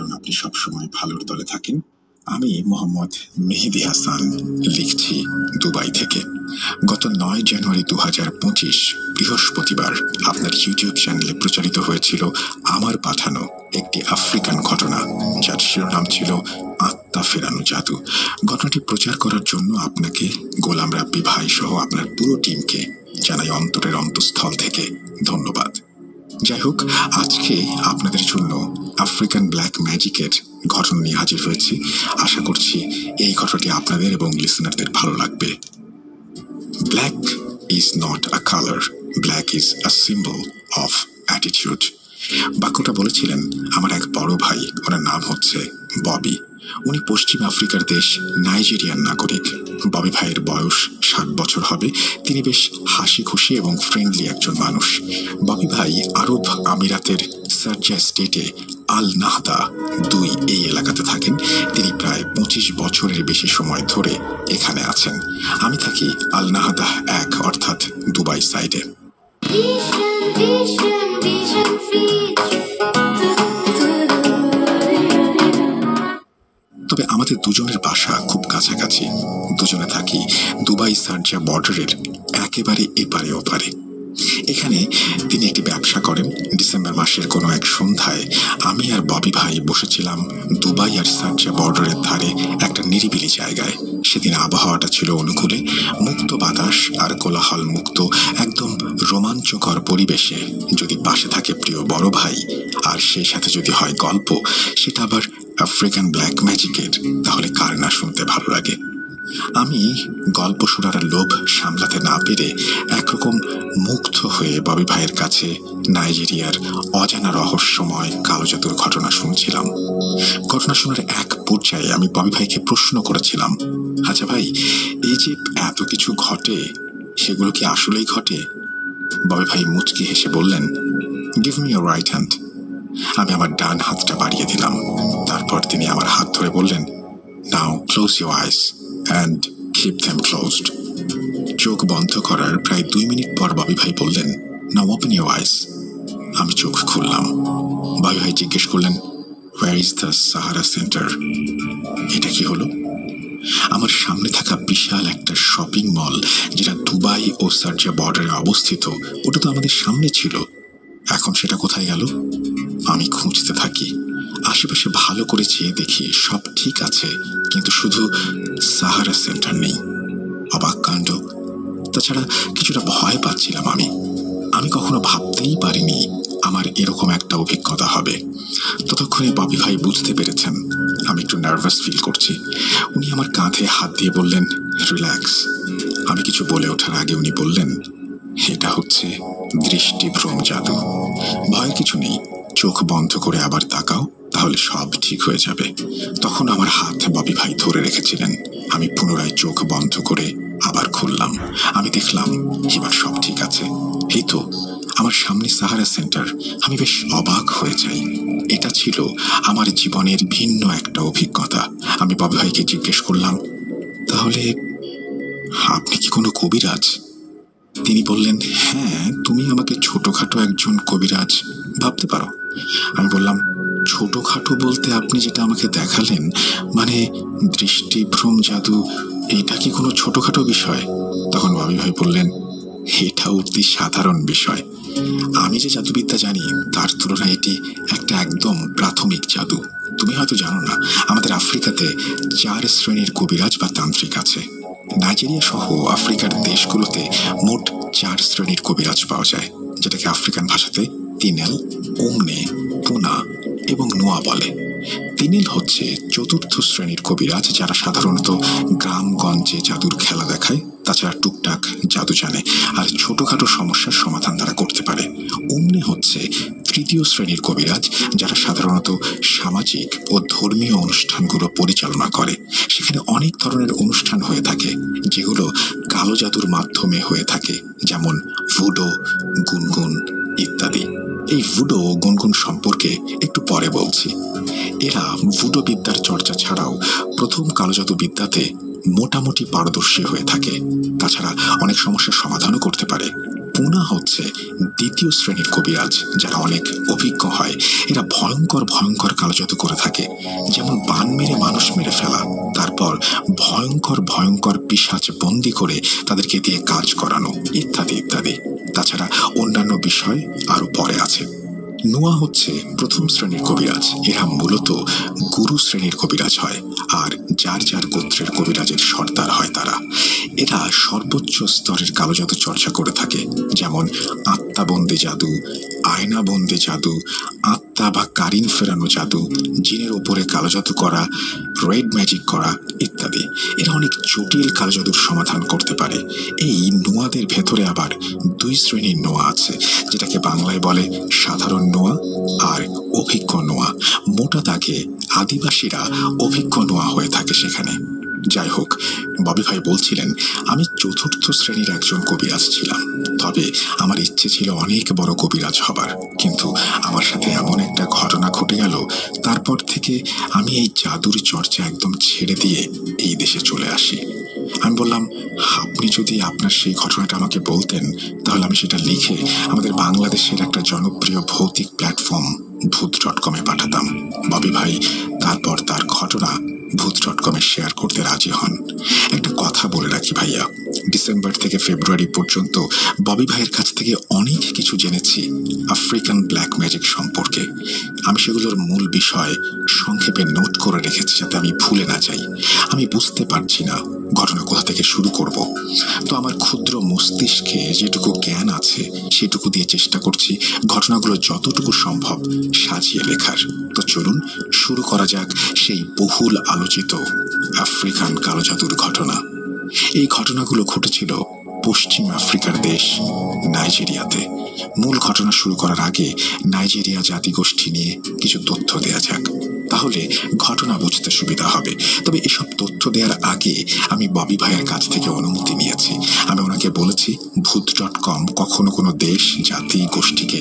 কারণ আপনি সবসময় ভালোর দলে থাকেন। আমি মোহাম্মদ মেহেদি হাসান লিখছি দুবাই থেকে। গত ৯ জানুয়ারি ২০২৫ বৃহস্পতিবার আপনার ইউটিউব চ্যানেলে প্রচারিত হয়েছিল আমার পাঠানো একটি আফ্রিকান ঘটনা, যার শিরোনাম ছিল আত্মা ফেরানো জাদু। ঘটনাটি প্রচার করার জন্য আপনাকে, গোলাম রাব্বি ভাই সহ আপনার পুরো টিমকে জানাই অন্তরের অন্তঃস্থল থেকে ধন্যবাদ। যাই হোক, আজকে আপনাদের জন্য আফ্রিকান ব্ল্যাক ম্যাজিকের ঘটনা নিয়ে হাজির হয়েছি। আশা করছি এই ঘটনাটি আপনাদের এবং লিসনারদের ভালো লাগবে। Black is not a colour, black is a symbol of attitude. বাক্যটা বলেছিলেন আমার এক বড় ভাই, ওনার নাম হচ্ছে ববি। উনি পশ্চিম আফ্রিকার দেশ নাইজেরিয়ার নাগরিক। ববি ভাইয়ের বয়স 60 বছর হবে। তিনি বেশ হাসি খুশি এবং ফ্রেন্ডলি একজন মানুষ। ববি ভাই আরব আমিরাতের সারজা স্টেটে আল নাহদা 2 এই এলাকাতে থাকেন। তিনি প্রায় 25 বছরের বেশি সময় ধরে এখানে আছেন। আমি থাকি আল নাহদা 1 অর্থাৎ দুবাই সাইডে। তবে আমাদের দুজনের বাসা খুব কাছাকাছি। দুজনে থাকি দুবাই সারজা বর্ডারের একেবারে এপারে ওপারে। এখানে তিনি একটি ব্যবসা করেন। ডিসেম্বর মাসের কোনো এক সন্ধ্যায় আমি আর ববি ভাই বসেছিলাম দুবাই আর সারজা বর্ডারের ধারে একটা নিরিবিলি জায়গায়। সেদিন আবহাওয়াটা ছিল অনুকূলে, মুক্ত বাতাস আর কোলাহল মুক্ত একদম রোমাঞ্চকর পরিবেশে যদি পাশে থাকে প্রিয় বড় ভাই, আর সেই সাথে যদি হয় গল্প, সেটা আবার আফ্রিকান ব্ল্যাক ম্যাজিকের, তাহলে কার না শুনতে ভালো লাগে। আমি গল্প শোনার লোভ সামলাতে না পেরে একরকম মুগ্ধ হয়ে ববি ভাইয়ের কাছে নাইজেরিয়ার অজানা রহস্যময় কালো জাদুর ঘটনা শুনছিলাম। ঘটনা শোনার এক পর্যায়ে আমি ববি ভাইকে প্রশ্ন করেছিলাম, আচ্ছা ভাই, এই যে এত কিছু ঘটে, সেগুলো কি আসলেই ঘটে? ববি ভাই মুচকি হেসে বললেন, give me your right hand. আমি আমার ডান হাতটা বাড়িয়ে দিলাম। তারপর তিনি আমার হাত ধরে বললেন, now close your eyes and keep them closed. চোখ বন্ধ করার প্রায় 2 মিনিট পর ববি ভাই বললেন, now open your eyes. আমি চোখ খুললাম। ববি ভাই জিজ্ঞেস করলেন, where is the Sahara Center? এটা কি হলো? আমার সামনে থাকা বিশাল একটা শপিং মল, যেটা দুবাই ও সারজা বর্ডারে অবস্থিত, ওটা তো আমাদের সামনে ছিল। এখন সেটা কোথায় গেল? আমি খুঁজতে থাকি। আশেপাশে ভালো করে চেয়ে দেখি সব ঠিক আছে, কিন্তু শুধু সাহারা সেন্টার নেই। অবাক কাণ্ড। তাছাড়া কিছুটা ভয় পাচ্ছিলাম আমি কখনো ভাবতেই পারিনি আমার এরকম একটা অভিজ্ঞতা হবে। ততক্ষণে ববি ভাই বুঝতে পেরেছেন আমি একটু নার্ভাস ফিল করছি। উনি আমার কাঁধে হাত দিয়ে বললেন, রিল্যাক্স। আমি কিছু বলে ওঠার আগে উনি বললেন, এটা হচ্ছে দৃষ্টিভ্রম জাদু। ভয় কিছু নেই, চোখ বন্ধ করে আবার তাকাও, তাহলে সব ঠিক হয়ে যাবে। তখন আমার হাত ববি ভাই ধরে রেখেছিলেন। আমি পুনরায় চোখ বন্ধ করে আবার খুললাম। আমি দেখলাম এবার সব ঠিক আছে। এই তো আমার সামনে সাহারা সেন্টার। আমি বেশ অবাক হয়ে যাই। এটা ছিল আমার জীবনের ভিন্ন একটা অভিজ্ঞতা। আমি ববি ভাইকে জিজ্ঞেস করলাম, তাহলে আপনি কি কোনো কবিরাজ? তিনি বললেন, হ্যাঁ, তুমি আমাকে ছোটখাটো একজন কবিরাজ ভাবতে পারো। আমি বললাম, ছোটখাটো বলতে আপনি যেটা আমাকে দেখালেন, মানে দৃষ্টিভ্রম জাদু, এটা কি কোনো ছোটখাটো বিষয়? তখন ববি ভাই বললেন, এটা অতি সাধারণ বিষয়। আমি যে জাদুবিদ্যা জানি তার তুলনায় এটি একটা একদম প্রাথমিক জাদু। তুমি হয়তো জানো না, আমাদের আফ্রিকাতে 4 শ্রেণীর কবিরাজ বা তান্ত্রিক আছে। নাইজেরিয়া সহ আফ্রিকার দেশগুলোতে মোট 4 শ্রেণীর কবিরাজ পাওয়া যায়, যেটাকে আফ্রিকান ভাষাতে তিনেল, ওমনে, পুনা এবং নোয়া বলে। তিনেল হচ্ছে 4র্থ শ্রেণীর কবিরাজ, যারা সাধারণত গ্রামগঞ্জে জাদুর খেলা দেখায়, তাছাড়া টুকটাক জাদু জানে আর ছোটখাটো সমস্যার সমাধান তারা করতে পারে। ওমনে হচ্ছে 3য় শ্রেণীর কবিরাজ, যারা সাধারণত সামাজিক ও ধর্মীয় অনুষ্ঠানগুলো পরিচালনা করে। সেখানে অনেক ধরনের অনুষ্ঠান হয়ে থাকে, যেগুলো কালো জাদুর মাধ্যমে হয়ে থাকে, যেমন ভুডো, গুনগুন ইত্যাদি। এই ভুডো ও গুনগুন সম্পর্কে একটু পরে বলছি। এরা ভুডো বিদ্যার চর্চা ছাড়াও প্রথম কালো জাদু বিদ্যাতে মোটামুটি পারদর্শী হয়ে থাকে। তাছাড়া অনেক সমস্যার সমাধানও করতে পারে। পুনা হচ্ছে দ্বিতীয় শ্রেণীর কবিরাজ, যারা অনেক অভিজ্ঞ হয়। এরা ভয়ঙ্কর ভয়ঙ্কর কালজাদু করে থাকে, যেমন বান মেরে মানুষ মেরে ফেলা, তারপর ভয়ঙ্কর ভয়ঙ্কর পিশাচ বন্দি করে তাদেরকে দিয়ে কাজ করানো, ইত্যাদি ইত্যাদি। তাছাড়া অন্যান্য বিষয় আরো পরে আছে। নোয়া হচ্ছে প্রথম শ্রেণীর কবিরাজ। এরা মূলত গুরু শ্রেণীর কবিরাজ হয়, আর যার যার গোত্রের কবিরাজের সর্দার হয় তারা। এরা সর্বোচ্চ স্তরের কালোজাদু চর্চা করে থাকে, যেমন আত্মাবন্দি জাদু, আয়নাবন্দি জাদু, আত্মা বা কারিন ফেরানো জাদু, জিনের উপরে কালোজাদু করা, রেড ম্যাজিক করা ইত্যাদি। এরা অনেক জটিল কালোজাদুর সমাধান করতে পারে। এই নোয়াদের ভেতরে আবার দুই শ্রেণীর নোয়া আছে, যেটাকে বাংলায় বলে সাধারণ নোয়া আর অভিজ্ঞ নোয়া। মোটা দাগে আদিবাসীরা অভিজ্ঞ নোয়া হয়ে থাকে সেখানে। যাই হোক, ববি ভাই বলছিলেন আমি চতুর্থ শ্রেণীর একজন কবিরাজ ছিলাম, তবে আমার ইচ্ছে ছিল অনেক বড় কবিরাজ হবার। কিন্তু আমার সাথে এমন একটা ঘটনা ঘটে গেল, তারপর থেকে আমি এই জাদুর চর্চা একদম ছেড়ে দিয়ে এই দেশে চলে আসি। আমি বললাম, আপনি যদি আপনার সেই ঘটনাটা আমাকে বলতেন, তাহলে আমি সেটা লিখে আমাদের বাংলাদেশের একটা জনপ্রিয় ভৌতিক প্ল্যাটফর্ম ভূত.com-এ পাঠাতাম। ববি ভাই তারপর তার ঘটনা ভূত.com-এ শেয়ার করতে রাজি হন। একটা কথা বলে রাখি ভাইয়া, ডিসেম্বর থেকে ফেব্রুয়ারি পর্যন্ত ববি ভাইয়ের কাছ থেকে অনেক কিছু জেনেছি আফ্রিকান ব্ল্যাক ম্যাজিক সম্পর্কে। আমি সেগুলোর মূল বিষয় সংক্ষেপে নোট করে রেখেছি, যাতে আমি ভুলে না যাই। আমি বুঝতে পারছি না ঘটনা কোথা থেকে শুরু করব, তো আমার ক্ষুদ্র মস্তিষ্কে যেটুকু জ্ঞান আছে সেটুকু দিয়ে চেষ্টা করছি ঘটনাগুলো যতটুকু সম্ভব সাজিয়ে লেখার। তো চলুন শুরু করা যাক সেই বহুল আলোচিত আফ্রিকান কালোজাদুর ঘটনা। এই ঘটনাগুলো ঘটেছিল পশ্চিম আফ্রিকার দেশ নাইজেরিয়াতে। মূল ঘটনা শুরু করার আগে নাইজেরিয়া জাতিগোষ্ঠী নিয়ে কিছু তথ্য দেয়া যাক, তাহলে ঘটনা বুঝতে সুবিধা হবে। তবে এসব তথ্য দেওয়ার আগে আমি ববি ভাইয়ের কাছ থেকে অনুমতি নিয়েছি। আমি ওনাকে বলেছি ভূত.com কখনো কোনো দেশ, জাতি, গোষ্ঠীকে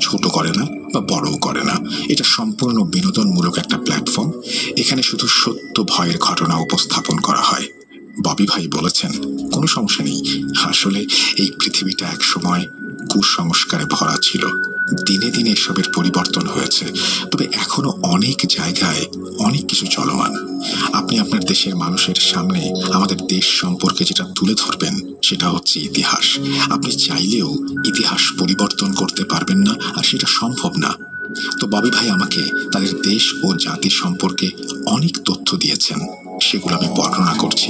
ছোট করে না বা বড়ও করে না। এটা সম্পূর্ণ বিনোদনমূলক একটা প্ল্যাটফর্ম। এখানে শুধু সত্য ভয়ের ঘটনা উপস্থাপন করা হয়। ববি ভাই বলেছেন কোনো সমস্যা নেই, আসলে এই পৃথিবীটা এক সময় কুসংস্কারে ভরা ছিল। দিনে দিনে এসবের পরিবর্তন হয়েছে, তবে এখনো অনেক জায়গায় অনেক কিছু চলমান। আপনি আপনার দেশের মানুষের সামনে আমাদের দেশ সম্পর্কে যেটা তুলে ধরবেন সেটা হচ্ছে ইতিহাস। আপনি চাইলেও ইতিহাস পরিবর্তন করতে পারবেন না, আর সেটা সম্ভব না। তো ববি ভাই আমাকে তাদের দেশ ও জাতি সম্পর্কে অনেক তথ্য দিয়েছেন, সেগুলো আমি বর্ণনা করছি।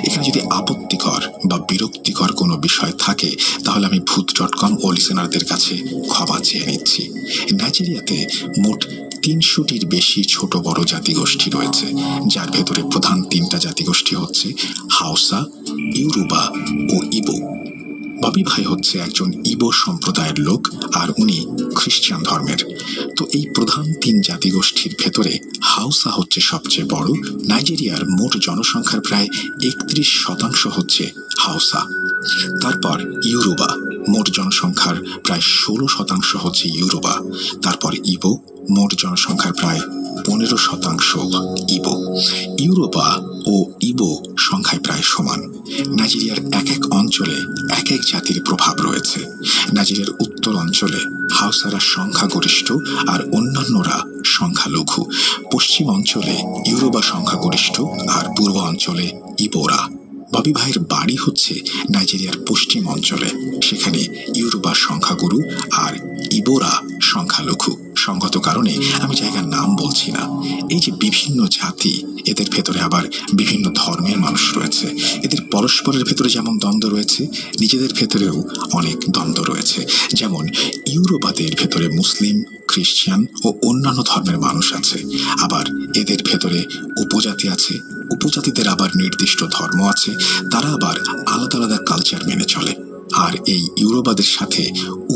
এখানে যদি আপত্তিকর বা বিরক্তিকর কোনো বিষয় থাকে, তাহলে আমি ভূত.com ও লিসেনারদের কাছে ক্ষমা চেয়ে নিচ্ছি। নাইজেরিয়াতে মোট 300টির বেশি ছোট বড় জাতিগোষ্ঠী রয়েছে, যার ভেতরে প্রধান 3টা জাতিগোষ্ঠী হচ্ছে হাউসা, ইউরোবা ও ইবো। ববি ভাই হচ্ছে একজন ইবো সম্প্রদায়ের লোক, আর উনি খ্রিস্টান ধর্মের। তো এই প্রধান 3 জাতিগোষ্ঠীর ভেতরে হাউসা হচ্ছে সবচেয়ে বড়। নাইজেরিয়ার মোট জনসংখ্যার প্রায় 31% হচ্ছে হাউসা। তারপর ইউরোবা, মোট জনসংখ্যার প্রায় 16% হচ্ছে ইউরোবা। তারপর ইবো, মোট জনসংখ্যার প্রায় 15% ইবো। ইউরোবা ও ইবো সংখ্যায় প্রায় সমান। নাইজেরিয়ার এক এক অঞ্চলে এক এক জাতির প্রভাব রয়েছে। নাইজেরিয়ার উত্তর অঞ্চলে হাউসারা সংখ্যাগরিষ্ঠ আর অন্যান্যরা সংখ্যালঘু। পশ্চিম অঞ্চলে ইউরোবা সংখ্যাগরিষ্ঠ আর পূর্ব অঞ্চলে ইবোরা। ববি ভাইয়ের বাড়ি হচ্ছে নাইজেরিয়ার পশ্চিম অঞ্চলে, সেখানে ইউরোবা সংখ্যাগুরু আর ইবোরা সংখ্যালঘু। সঙ্গত কারণে আমি জায়গার নাম বলছি না। এই যে বিভিন্ন জাতি, এদের ভেতরে আবার বিভিন্ন ধর্মের মানুষ রয়েছে। এদের পরস্পরের ভেতরে যেমন দ্বন্দ্ব রয়েছে, নিজেদের ভেতরেও অনেক দ্বন্দ্ব রয়েছে। যেমন ইউরোবাদের ভেতরে মুসলিম, খ্রিস্টান ও অন্যান্য ধর্মের মানুষ আছে। আবার এদের ভেতরে উপজাতি আছে, উপজাতিদের আবার নির্দিষ্ট ধর্ম আছে, তারা আবার আলাদা আলাদা কালচার মেনে চলে। আর এই ইউরোবাদের সাথে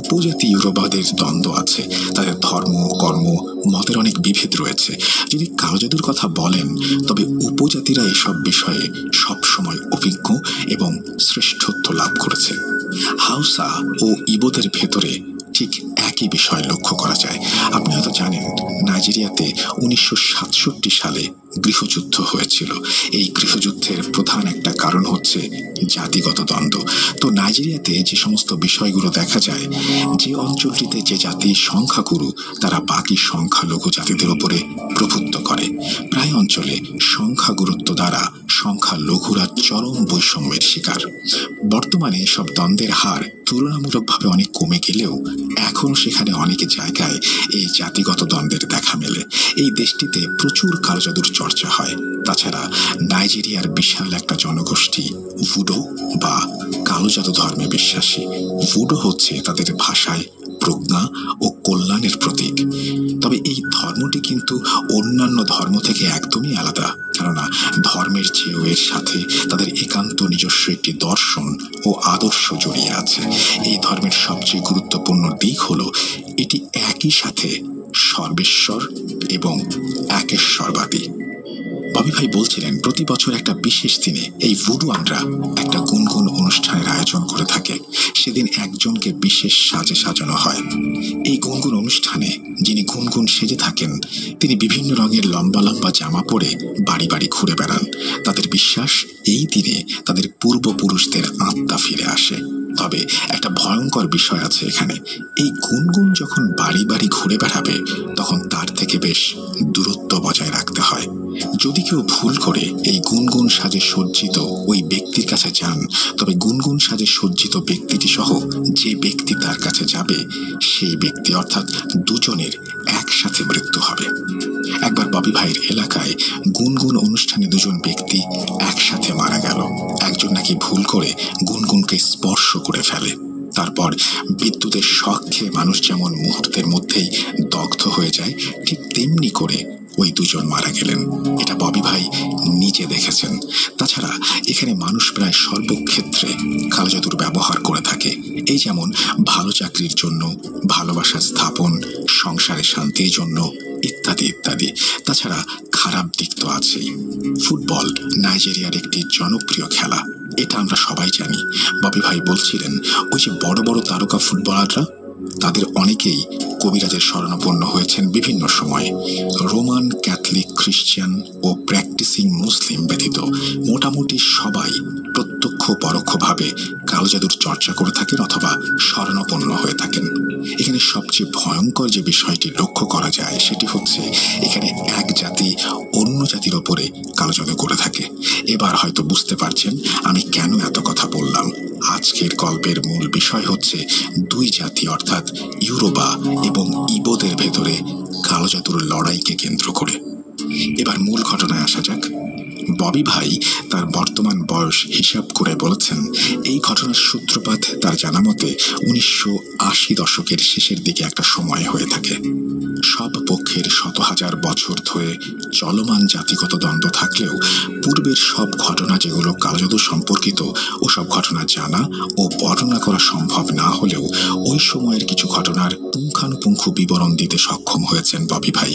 উপজাতি ইউরোবাদের দ্বন্দ্ব আছে, তাদের ধর্ম, কর্ম, মতের অনেক বিভেদ রয়েছে। যদি কালোজাদুর কথা বলেন, তবে উপজাতিরা এসব বিষয়ে সবসময় অভিজ্ঞ এবং শ্রেষ্ঠত্ব লাভ করেছে। হাউসা ও ইবোদের ভেতরে ঠিক একই বিষয় লক্ষ্য করা যায়। আপনি হয়তো জানেন, নাইজেরিয়াতে 1967 সালে গৃহযুদ্ধ হয়েছিল। এই গৃহযুদ্ধের প্রধান একটা কারণ হচ্ছে জাতিগত দ্বন্দ্ব। তো নাইজেরিয়াতে যে সমস্ত বিষয়গুলো দেখা যায়, যে অঞ্চলটিতে যে জাতি সংখ্যাগুরু তারা বাকি সংখ্যালঘু জাতিদের উপরে প্রভুত্ব করে। প্রায় অঞ্চলে সংখ্যাগুরুত্ব দ্বারা সংখ্যালঘুরা চরম বৈষম্যের শিকার। বর্তমানে সব দ্বন্দ্বের হার তুলনামূলকভাবে অনেক কমে গেলেও এখন সেখানে অনেক জায়গায় এই জাতিগত দ্বন্দ্বের দেখা মেলে। এই দেশটিতে প্রচুর কালজাদুর চর্চা হয়। তাছাড়া নাইজেরিয়ার বিশাল একটা জনগোষ্ঠী ভুডো বা কালো জাদু ধর্মে বিশ্বাসী। ভুডো হচ্ছে তাদের ভাষায় প্রজ্ঞা ও কল্যাণের প্রতীক। তবে এই ধর্মটি কিন্তু অন্যান্য ধর্ম থেকে একদমই আলাদা, কেননা ধর্মের চেয়েও এর সাথে তাদের একান্ত নিজস্ব একটি দর্শন ও আদর্শ জড়িয়ে আছে। এই ধর্মের সবচেয়ে গুরুত্বপূর্ণ দিক হলো এটি একই সাথে সর্বেশ্বর এবং একেশ্বরবাদী। ববি ভাই বলছিলেন, প্রতি বছর একটা বিশেষ দিনে এই ভুডুয়ানরা একটা গুনগুন অনুষ্ঠানের আয়োজন করে থাকে। সেদিন একজনকে বিশেষ সাজে সাজানো হয়। এই গুনগুন অনুষ্ঠানে যিনি গুনগুন সেজে থাকেন তিনি বিভিন্ন রঙের লম্বা লম্বা জামা পরে বাড়ি বাড়ি ঘুরে বেড়ান। তাদের বিশ্বাস এই দিনে তাদের পূর্বপুরুষদের আত্মা ফিরে আসে। তবে একটা ভয়ঙ্কর বিষয় আছে এখানে। এই গুনগুন যখন বাড়ি বাড়ি ঘুরে বেড়াবে তখন তার থেকে বেশ দূরত্ব বজায় রাখতে হয়। যদি কেউ ভুল করে এই গুনগুন সাজে সজ্জিত ওই ব্যক্তির কাছে যান, তবে গুনগুন সাজে সজ্জিত ব্যক্তিটি সহ যে ব্যক্তি তার কাছে যাবে সেই ব্যক্তি অর্থাৎ দুজনের একসাথে মৃত্যু হবে। একবার ববি ভাইয়ের এলাকায় গুনগুন অনুষ্ঠানে দুজন ব্যক্তি একসাথে মারা গেল। একজন নাকি ভুল করে গুনগুনকে স্পর্শ করে ফেলে। তারপর বিদ্যুতের শক খেয়ে মানুষ যেমন মুহূর্তের মধ্যেই দগ্ধ হয়ে যায়, ঠিক তেমনি করে ওই দুজন মারা গেলেন। এটা ববি ভাই নিজে দেখেছেন। তাছাড়া এখানে মানুষ প্রায় সর্বক্ষেত্রে কালজাদুর ব্যবহার করে থাকে। এই যেমন ভালো চাকরির জন্য, ভালোবাসা স্থাপন, সংসারে শান্তির জন্য ইত্যাদি ইত্যাদি। তাছাড়া খারাপ দিক তো আছেই। ফুটবল নাইজেরিয়ার একটি জনপ্রিয় খেলা, এটা আমরা সবাই জানি। ববি ভাই বলছিলেন, ওই যে বড় বড় তারকা ফুটবলাররা তাদের অনেকেই কবিরাজের শরণাপন্ন হয়েছেন বিভিন্ন সময়ে। রোমান, ক্যাথলিক, খ্রিস্টান ও প্র্যাকটিসিং মুসলিম ব্যতীত মোটামুটি সবাই প্রত্যক্ষ পরোক্ষভাবে কালজাদুর চর্চা করে থাকেন অথবা শরণাপন্ন হয়ে থাকেন। এখানে সবচেয়ে ভয়ঙ্কর যে বিষয়টি লক্ষ্য করা যায় সেটি হচ্ছে এখানে এক জাতি অন্য জাতির ওপরে কালজাদু করে থাকে। এবার হয়তো বুঝতে পারছেন আমি কেন এত কথা বললাম। আজকের গল্পের মূল বিষয় হচ্ছে দুই জাতি অর্থাৎ ইউরোবা এবং ইবোদের ভেতরে কালজাদুর লড়াইকে কেন্দ্র করে। এবার মূল ঘটনায় আসা যাক। ববি ভাই তার বর্তমান বয়স হিসাব করে বলেছেন, এই ঘটনার সূত্রপাত তার জানা মতে 1980 দশকের শেষের দিকে একটা সময় হয়ে থাকে। সব পক্ষের শত হাজার বছর ধরে চলমান জাতিগত দ্বন্দ্ব থাকলেও পূর্বের সব ঘটনা যেগুলো কালজাদু সম্পর্কিত ওসব ঘটনা জানা ও বর্ণনা করা সম্ভব না হলেও ওই সময়ের কিছু ঘটনার পুঙ্খানুপুঙ্খ বিবরণ দিতে সক্ষম হয়েছেন ববি ভাই।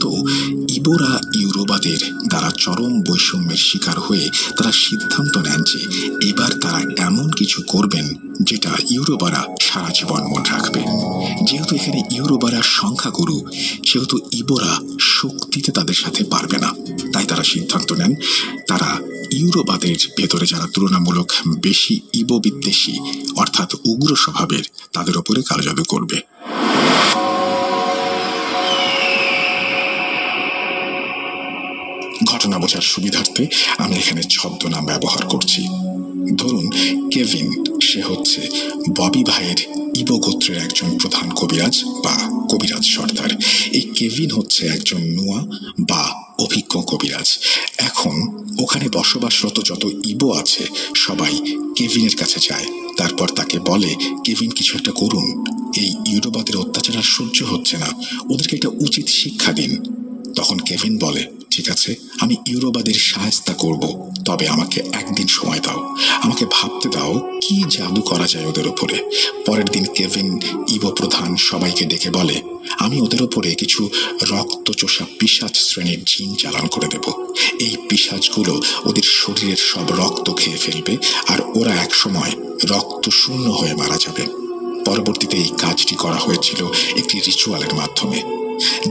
তো ইবোরা ইউরোবাদের দ্বারা চরম বৈষম্যের শিকার হয়ে তারা সিদ্ধান্ত নেন যে এবার তারা এমন কিছু করবেন যেটা ইউরোবারা সারা জীবন মনে রাখবে। যেহেতু এখানে ইউরোবারা সংখ্যাগুরু, সেহেতু ইবোরা শক্তিতে তাদের সাথে পারবে না। তাই তারা সিদ্ধান্ত নেন তারা ইউরোবাদের ভেতরে যারা তুলনামূলক বেশি ইবো বিদ্বেষী অর্থাৎ উগ্র স্বভাবের তাদের ওপরে কালজাদু করবে। ঘটনা বোঝার সুবিধার্থে আমি এখানে ছদ্মনাম ব্যবহার করছি। ধরুন কেভিন, সে হচ্ছে ববি ভাইয়ের ইবো গোত্রের একজন প্রধান কবিরাজ বা কবিরাজ সর্দার। এই কেভিন হচ্ছে একজন নুয়া বা অভিজ্ঞ কবিরাজ। এখন ওখানে বসবাসরত যত ইবো আছে সবাই কেভিনের কাছে যায়। তারপর তাকে বলে, কেভিন কিছু একটা করুন, এই ইউরোবাদের অত্যাচার আর সহ্য হচ্ছে না, ওদেরকে একটা উচিত শিক্ষা দিন। তখন কেভিন বলে, ঠিক আছে, আমি ইউরোবাদের সাহায্য করব, তবে আমাকে একদিন সময় দাও, আমাকে ভাবতে দাও কি জাদু করা যায় ওদের ওপরে। পরের দিন কেভিন ইবো প্রধান সবাইকে ডেকে বলে, আমি ওদের ওপরে কিছু রক্তচোষা পিশাচ শ্রেণীর জিন চালান করে দেব। এই পিশাচগুলো ওদের শরীরের সব রক্ত খেয়ে ফেলবে আর ওরা একসময় রক্ত শূন্য হয়ে মারা যাবে। পরবর্তীতে এই কাজটি করা হয়েছিল একটি রিচুয়ালের মাধ্যমে।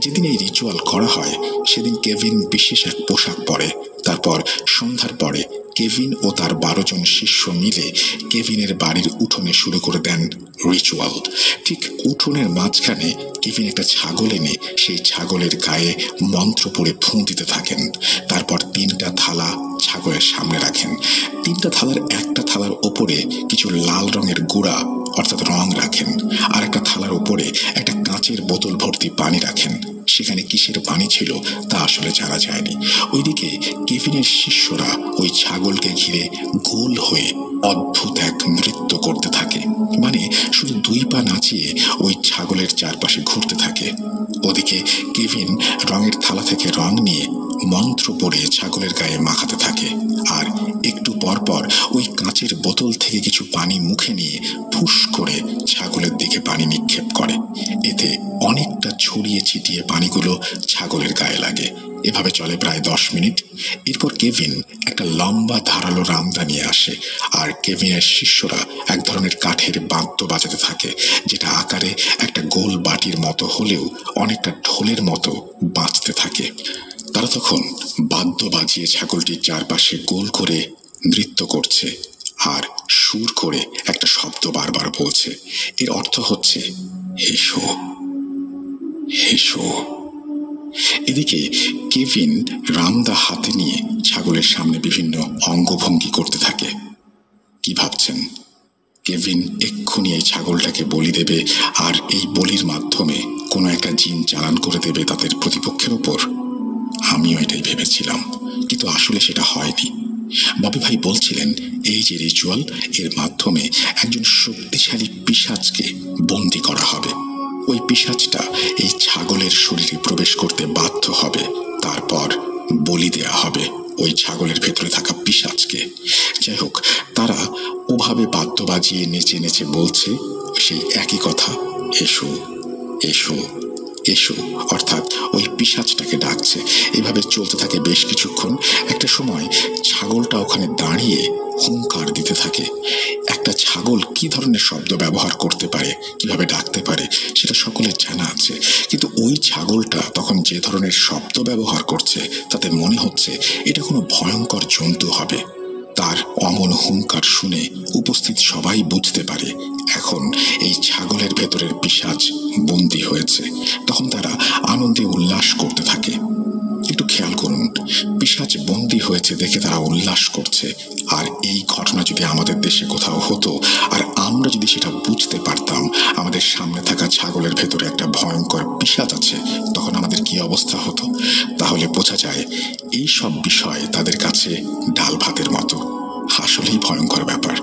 যেদিন এই রিচুয়াল করা হয় সেদিন কেভিন বিশেষ এক পোশাক পরে। তারপর সন্ধ্যার পরে কেভিন ও তার 12 জন শিষ্য মিলে কেভিনের বাড়ির উঠোনে শুরু করে দেন রিচুয়াল। ঠিক উঠোনের মাঝখানে কেভিন একটা ছাগল এনে সেই ছাগলের গায়ে মন্ত্র পড়ে ফুঁ দিতে থাকেন। তারপর 3টা থালা ছাগলের সামনে রাখেন। 3টা থালার একটা থালার ওপরে কিছু লাল রঙের গুঁড়া অর্থাৎ রং রাখেন, আর একটা থালার উপরে একটা কাঁচের বোতল ভর্তি পানি রাখেন। সেখানে কিসের পানি ছিল তা আসলে জানা যায়নি। ওইদিকে কেভিনের শিষ্যরা ওই ছাগলকে ঘিরে গোল হয়ে অদ্ভুত এক নৃত্য করতে থাকে, মানে শুধু 2 পা নাচিয়ে ওই ছাগলের চারপাশে ঘুরতে থাকে। ওদিকে কেভিন রঙের থালা থেকে রং নিয়ে মন্ত্র পড়ে ছাগলের গায়ে মাখাতে থাকে, আর একটু পর পর ওই কাঁচের বোতল থেকে কিছু পানি মুখে নিয়ে ফুস করে ছাগলের দিকে পানি নিক্ষেপ করে। এতে অনেকটা ছড়িয়ে ছিটিয়ে পানিগুলো ছাগলের গায়ে লাগে। এভাবে চলে প্রায় 10 মিনিট। এরপর কেভিন একটা লম্বা ধারালো রামদা নিয়ে আসে, আর কেভিনের শিষ্যরা এক ধরনের কাঠের বাদ্য বাজাতে থাকে, যেটা আকারে একটা গোল বাটির মতো হলেও অনেকটা ঢোলের মতো বাজতে থাকে। তারা তখন বাদ্য বাজিয়ে ছাগলটির চারপাশে গোল করে নৃত্য করছে আর সুর করে একটা শব্দ বারবার বলছে। এর অর্থ হচ্ছে হেসো হেসো। এদিকে কেভিন রামদা হাতে নিয়ে ছাগলের সামনে বিভিন্ন অঙ্গভঙ্গি করতে থাকে। কি ভাবছেন? কেভিন এক্ষুনি এই ছাগলটাকে বলি দেবে, আর এই বলির মাধ্যমে কোনো একটা জিন চালান করে দেবে তাদের প্রতিপক্ষের ওপর? আমিও এটাই ভেবেছিলাম, কিন্তু আসলে সেটা হয়নি। ববি ভাই বলছিলেন এই যে রিচুয়াল, এর মাধ্যমে একজন শক্তিশালী পিশাচকে বন্দি করা হবে। ওই পিশাচটা এই ছাগলের শরীরে প্রবেশ করতে বাধ্য হবে, তারপর বলি দেয়া হবে ওই ছাগলের ভেতরে থাকা পিশাচকে। যাই হোক, তারা ওভাবে বাদ্য বাজিয়ে নেচে নেচে বলছে সেই একই কথা, এসো এসো এসো, অর্থাৎ ওই পিশাচটাকে ডাকছে। এভাবে চলতে থাকে বেশ কিছুক্ষণ। একটা সময় ছাগলটা ওখানে দাঁড়িয়ে হুঙ্কার দিতে থাকে। একটা ছাগল কি ধরনের শব্দ ব্যবহার করতে পারে, কিভাবে ডাকতে পারে, সেটা সকলের জানা আছে, কিন্তু ওই ছাগলটা তখন যে ধরনের শব্দ ব্যবহার করছে তাতে মনে হচ্ছে এটা কোনো ভয়ঙ্কর জন্তু হবে। তার অমন হুঙ্কার শুনে উপস্থিত সবাই বুঝতে পারে এখন এই ছাগলের ভেতরের পিশাচ বন্দী হয়েছে। তখন তারা আনন্দে উল্লাস করতে থাকে। একটু খেয়াল করুন, পিশাচ বন্দী হয়েছে দেখে তারা উল্লাস করছে। আর এই ঘটনা যদি আমাদের দেশে কোথাও হতো, আর আমরা যদি সেটা বুঝতে পারতাম আমাদের সামনে থাকা ছাগলের ভেতরে একটা ভয়ঙ্কর পিশাচ আছে, তখন আমাদের কি অবস্থা হতো? তাহলে বোঝা যায় এই সব বিষয় তাদের কাছে ডাল ভাতের মতো। আসলেই ভয়ঙ্কর ব্যাপার।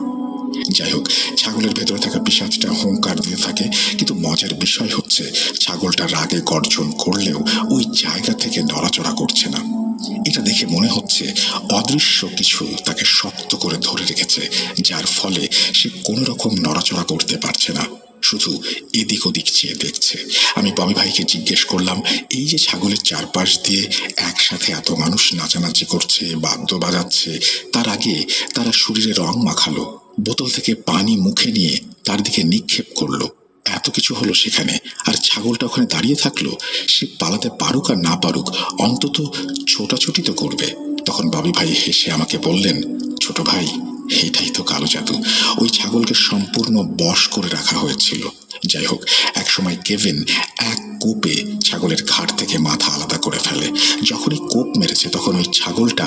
যাই হোক, ছাগলের ভেতরে থাকা পিশাচটা হুঙ্কার দিতে থাকে, কিন্তু মজার বিষয় হচ্ছে ছাগলটা রাগে গর্জন করলেও ওই জায়গা থেকে নড়াচড়া করছে না। এটা দেখে মনে হচ্ছে অদৃশ্য কিছু তাকে শক্ত করে ধরে রেখেছে, যার ফলে সে কোনো রকম নড়াচড়া করতে পারছে না, শুধু এদিক ওদিক চেয়ে দেখছে। আমি ববি ভাইকে জিজ্ঞেস করলাম, এই যে ছাগলের চারপাশ দিয়ে একসাথে এত মানুষ নাচানাচি করছে, বাদ্য বাজাচ্ছে, তার আগে তারা শরীরে রং মাখালো, বোতল থেকে পানি মুখে নিয়ে তার দিকে নিক্ষেপ করলো, এত কিছু হলো সেখানে, আর ছাগলটা ওখানে দাঁড়িয়ে থাকলো। সে পালাতে পারুক আর না পারুক, অন্তত ছোটাছুটি তো করবে। তখন ববি ভাই হেসে আমাকে বললেন, ছোট ভাই, এটাই তো কালো জাদু। ওই ছাগলকে সম্পূর্ণ বশ করে রাখা হয়েছিল। যাই হোক, একসময় কেভিন এক কোপে ছাগলের ঘাড় থেকে মাথা আলাদা করে ফেলে। যখনই কোপ মেরেছে তখন ওই ছাগলটা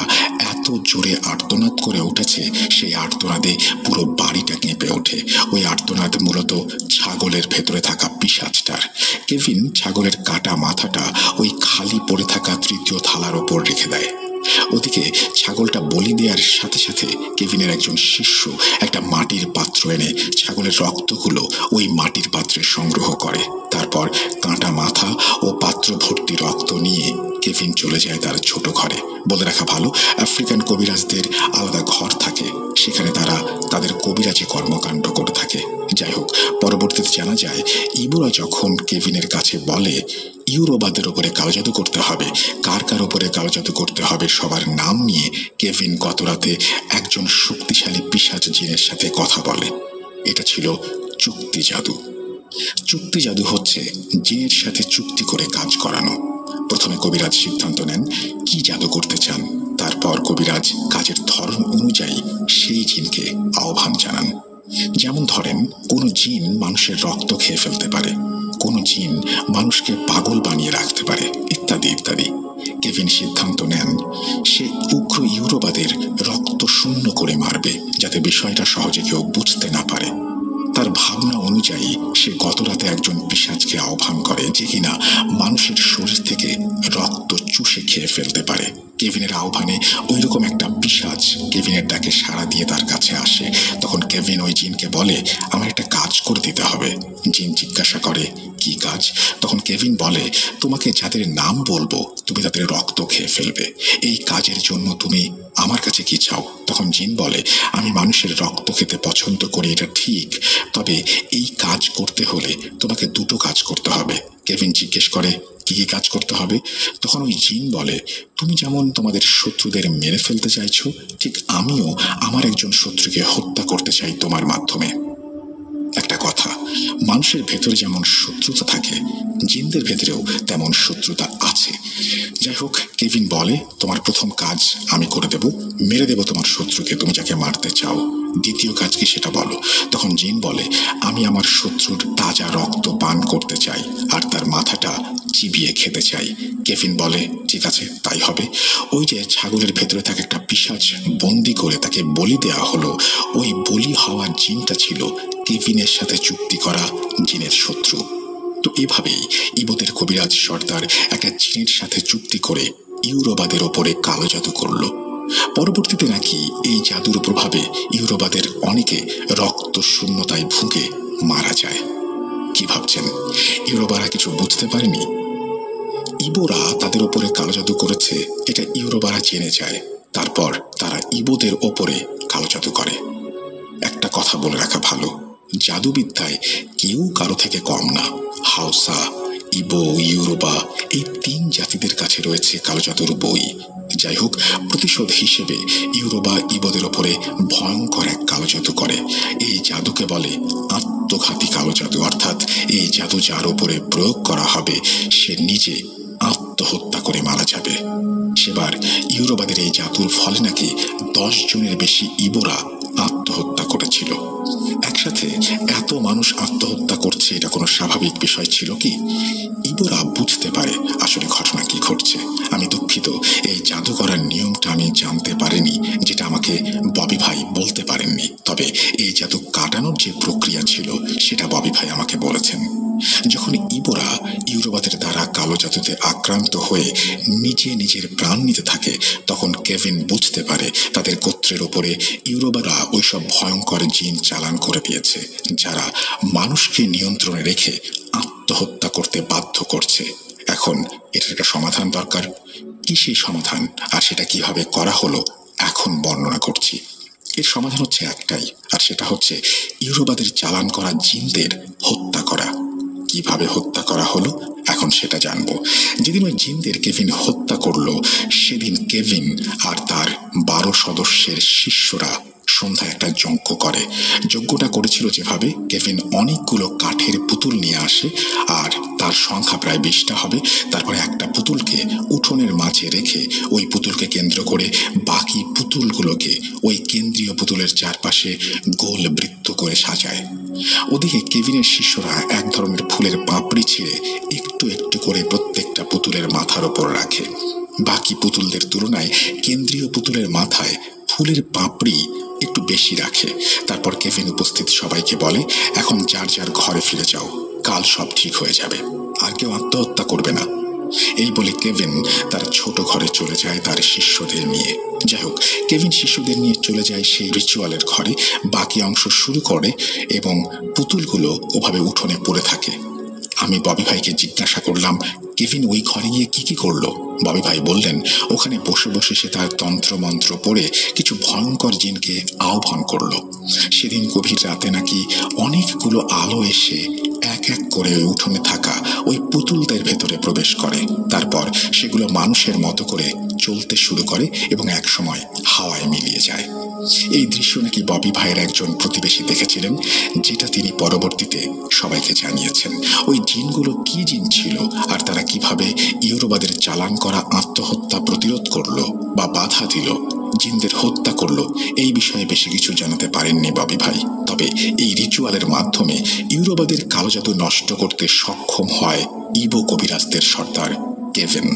এত জোরে আর্তনাদ করে উঠেছে, সেই আর্তনাদে পুরো বাড়িটা কেঁপে ওঠে। ওই আর্তনাদ মূলত ছাগলের ভেতরে থাকা পিশাচটার। কেভিন ছাগলের কাটা মাথাটা ওই খালি পড়ে থাকা 3য় থালার ওপর রেখে দেয়। ওদিকে ছাগলটা বলি দেওয়ার সাথে সাথে কেভিনের একজন শিষ্য একটা মাটির পাত্র এনে ছাগলের রক্তগুলো ওই মাটির পাত্রে সংগ্রহ করে। তারপর কাঁটা মাথা ও পাত্র ভর্তি রক্ত নিয়ে কেভিন চলে যায় তার ছোট ঘরে। বলে রাখা ভালো, আফ্রিকান কবিরাজদের আলাদা ঘর থাকে, সেখানে তারা তাদের কবিরাজি কর্মকাণ্ড করে থাকে। যাই হোক, পরবর্তীতে জানা যায় ইবোরা যখন কেভিনের কাছে বলে ইউরোবাদের উপরে কালো জাদু করতে হবে, কার কার উপরে কালো জাদু করতে হবে সবার নাম নিয়ে কেভিন গত রাতে একজন শক্তিশালী পিশাচ জিনের সাথে কথা বলে। এটা ছিল চুক্তি জাদু। চুক্তি জাদু হচ্ছে জিনের সাথে চুক্তি করে কাজ করানো। প্রথমে কবিরাজ সিদ্ধান্ত নেন কি জাদু করতে চান, তারপর কবিরাজ কাজের ধরন অনুযায়ী সেই জিনকে আহ্বান জানান। যেমন ধরেন, কোনো জিন মানুষের রক্ত খেয়ে ফেলতে পারে, কোনো জিন মানুষকে পাগল বানিয়ে রাখতে পারে, ইত্যাদি ইত্যাদি। কেভিন সিদ্ধান্ত নেন সে উগ্র ইউরোবাদের রক্ত শূন্য করে মারবে, যাতে বিষয়টা সহজে কেউ বুঝতে না পারে। তার ভাবনা অনুযায়ী সে গতরাতে একজন পিশাচকে আহ্বান করে, যে কিনা মানুষের শরীর থেকে রক্ত চুষে খেয়ে ফেলতে পারে। কেভিনের আহ্বানে ওইরকম একটা পিশাচ কেভিনের ডাকে সাড়া দিয়ে তার কাছে আসে। তখন কেভিন ওই জিনকে বলে, আমার একটা কাজ করে দিতে হবে। জিন জিজ্ঞাসা করে, কি কাজ? তখন কেভিন বলে, তোমাকে যাদের নাম বলবো তুমি তাদের রক্ত খেয়ে ফেলবে। এই কাজের জন্য তুমি আমার কাছে কি চাও? তখন জিন বলে, আমি মানুষের রক্ত খেতে পছন্দ করি, এটা ঠিক, তবে এই কাজ করতে হলে তোমাকে দুটো কাজ করতে হবে। কেভিন জিজ্ঞেস করে, কি কি কাজ করতে হবে? তখন ওই জিন বলে, তুমি যেমন তোমাদের শত্রুদের মেরে ফেলতে চাইছো, ঠিক আমিও আমার একজন শত্রুকে হত্যা করতে চাই তোমার মাধ্যমে। একটা কথা, মানুষের ভেতরে যেমন শত্রুতা থাকে, জিনদের ভেতরেও তেমন শত্রুতা আছে। যাই হোক, কেভিন বলে, তোমার প্রথম কাজ আমি করে দেব, মেরে দেব তোমার শত্রুকে, তুমি যাকে মারতে চাও। দ্বিতীয় কাজ কি সেটা বলো? তখন জিন বলে, আমি আমার শত্রুর তাজা রক্ত পান করতে চাই আর তার মাথাটা চিবিয়ে খেতে চাই। কেভিন বলে, ঠিক আছে, তাই হবে। ওই যে ছাগলের ভেতরে থাকে একটা পিশাচ বন্দি করে তাকে বলি দেয়া হলো, ওই বলি হওয়া জিনটা ছিল কেভিনের সাথে চুক্তি করা জিনের শত্রু। তো এভাবেই ইবদের কবিরাজ সর্দার একটা জিনের সাথে চুক্তি করে ইউরোবাদের ওপরে কালো জাদু করল। পরবর্তীতে নাকি এই জাদুর প্রভাবে ইউরোবাদের অনেকে রক্ত শূন্যতায় ভুগে মারা যায়। কি ভাবছেন, ইউরোবারা কিছু বুঝতে পারেনি? ইবোরা তাদের ওপরে কালো জাদু করেছে এটা ইউরোবারা জেনে যায়, তারপর তারা ইবোদের ওপরে কালো জাদু করে। একটা কথা বলে রাখা ভালো, জাদুবিদ্যায় কেউ কারো থেকে কম না। হাউসা, ইবো, ইউরোবা এই তিন জাতিদের কাছে রয়েছে কালো জাদুর বই। যাই হোক, প্রতিশোধ হিসেবে ইউরোবা ইবোদের ওপরে ভয়ঙ্কর এক কালো জাদু করে। এই জাদুকে বলে আত্মঘাতী কালো জাদু, অর্থাৎ এই জাদু যার ওপরে প্রয়োগ করা হবে সে নিজে আত্মহত্যা করে মারা যাবে। সেবার ইউরোবাদের এই জাদুর ফলে নাকি 10 জনের বেশি ইবোরা আত্মহত্যা করেছিল। একসাথে এত মানুষ আত্মহত্যা করছে, এটা কোনো স্বাভাবিক বিষয় ছিল কি? ইবোরা বুঝতে পারে আসলে ঘটনা কি ঘটছে। আমি দুঃখিত, এই জাদু করার নিয়মটা আমি জানতে পারিনি, যেটা আমাকে ববি ভাই বলতে পারেননি। তবে এই জাদু কাটানোর যে প্রক্রিয়া ছিল সেটা ববি ভাই আমাকে বলেছেন। যখন ইবোরা ইউরোবাদের দ্বারা কালো জাদুতে আক্রান্ত হয়ে নিজে নিজের প্রাণ নিতে থাকে, তখন কেভিন বুঝতে পারে তাদের গোত্রের ওপরে ইউরোবারা ওইসব ভয়ঙ্কর জিন চালান করে দিয়েছে, যারা মানুষকে নিয়ন্ত্রণে রেখে আত্মহত্যা করতে বাধ্য করছে। এখন এটার একটা সমাধান দরকার। কি সেই সমাধান, আর সেটা কিভাবে করা হলো এখন বর্ণনা করছি। এর সমাধান হচ্ছে একটাই, আর সেটা হচ্ছে ইউরোবাদের চালান করা জিনদের হত্যা করা। কিভাবে হত্যা করা হলো এখন সেটা জানবো। যেদিন ওই জিনদের কেভিন হত্যা করলো, সেদিন কেভিন আর তার 12 সদস্যের শিষ্যরা সন্ধ্যায় একটা যজ্ঞ করে। যজ্ঞটা করেছিল যেভাবে, কেভিন অনেকগুলো কাঠের পুতুল নিয়ে আসে, আর তার সংখ্যা প্রায় 20টা হবে। তারপরে একটা পুতুলকে উঠোনের মাঝে রেখে ওই পুতুলকে কেন্দ্র করে বাকি পুতুলগুলোকে ওই কেন্দ্রীয় পুতুলের চারপাশে গোল বৃত্ত করে সাজায়। ওদিকে কেভিনের শিষ্যরা এক ধরনের ফুলের পাপড়ি ছিঁড়ে একটু একটু করে প্রত্যেকটা পুতুলের মাথার ওপর রাখে। বাকি পুতুলদের তুলনায় কেন্দ্রীয় পুতুলের মাথায় ফুলের পাপড়ি একটু বেশি রাখে। তারপর কেভিন উপস্থিত সবাইকে বলে, এখন যার যার ঘরে ফিরে যাও, কাল সব ঠিক হয়ে যাবে, আর কেউ আত্মহত্যা করবে না। এই বলে কেভিন তার ছোট ঘরে চলে যায় তার শিষ্যদের নিয়ে। যাই হোক, কেভিন শিষ্যদের নিয়ে চলে যায় সেই রিচুয়ালের ঘরে, বাকি অংশ শুরু করে এবং পুতুলগুলো ওভাবে উঠোনে পড়ে থাকে। আমি ববি ভাইকে জিজ্ঞাসা করলাম, কেভিন ওই ঘরে গিয়ে কি কি করলো? ববি ভাই বললেন, ওখানে বসে বসে সে তার তন্ত্রমন্ত্র পড়ে কিছু ভয়ঙ্কর জিনকে আহ্বান করলো। সেদিন গভীর রাতে নাকি অনেকগুলো আলো এসে এক এক করে ওই উঠোনে থাকা ওই পুতুলদের ভেতরে প্রবেশ করে। তারপর সেগুলো মানুষের মতো করে চলতে শুরু করে এবং এক সময় হাওয়ায় মিলিয়ে যায়। এই দৃশ্য নাকি ববি ভাইয়ের একজন প্রতিবেশী দেখেছিলেন, যেটা তিনি পরবর্তীতে সবাইকে জানিয়েছেন। ওই জিনগুলো কি জিন ছিল আর তারা কিভাবে ইউরোবাদের চালান করা আত্মহত্যা প্রতিরোধ করলো বা বাধা দিল, জিনদের হত্যা করলো, এই বিষয়ে বেশি কিছু জানাতে পারেননি ববি ভাই। তবে এই রিচুয়ালের মাধ্যমে ইউরোবাদের কালো জাদু নষ্ট করতে সক্ষম হয় ইবো কবিরাজদের সর্দার কেভিন।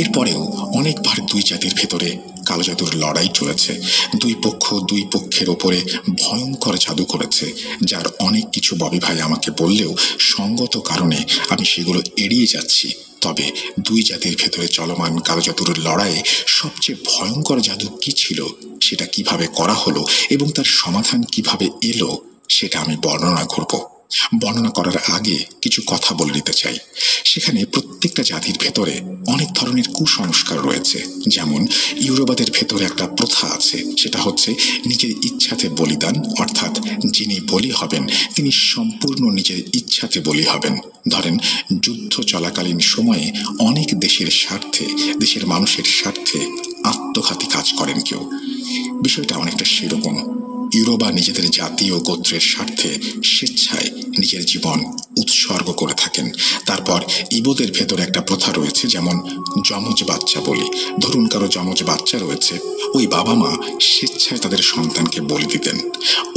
এরপরেও অনেকবার দুই জাতির ভেতরে কালো জাদুর লড়াই চলেছে। দুই পক্ষ দুই পক্ষের ওপরে ভয়ঙ্কর জাদু করেছে, যার অনেক কিছু ববি ভাই আমাকে বললেও সঙ্গত কারণে আমি সেগুলো এড়িয়ে যাচ্ছি। তবে দুই জাতির ভেতরে চলমান কালো জাদুর লড়াইয়ে সবচেয়ে ভয়ঙ্কর জাদু কি ছিল, সেটা কিভাবে করা হলো এবং তার সমাধান কিভাবে এলো, সেটা আমি বর্ণনা করব। বর্ণনা করার আগে কিছু কথা বলে নিতে চাই। সেখানে প্রত্যেকটা জাতির ভেতরে অনেক ধরনের কুসংস্কার রয়েছে। যেমন ইউরোবাদের ভেতরে একটা প্রথা আছে, সেটা হচ্ছে নিজের ইচ্ছাতে বলিদান, অর্থাৎ যিনি বলি হবেন তিনি সম্পূর্ণ নিজের ইচ্ছাতে বলি হবেন। ধরেন যুদ্ধ চলাকালীন সময়ে অনেক দেশের স্বার্থে, দেশের মানুষের স্বার্থে আত্মঘাতী কাজ করেন কেউ। বিষয়টা অনেকটা সেরকম। ইউরোবা নিজেদের জাতি ও গোত্রের স্বার্থে স্বেচ্ছায় নিজের জীবন উৎসর্গ করে থাকেন। তারপর ইবোদের ভেতরে একটা প্রথা রয়েছে, যেমন যমজ বাচ্চা বলি। ধরুন কারো যমজ বাচ্চা রয়েছে, ওই বাবা মা স্বেচ্ছায় তাদের সন্তানকে বলি দিতেন।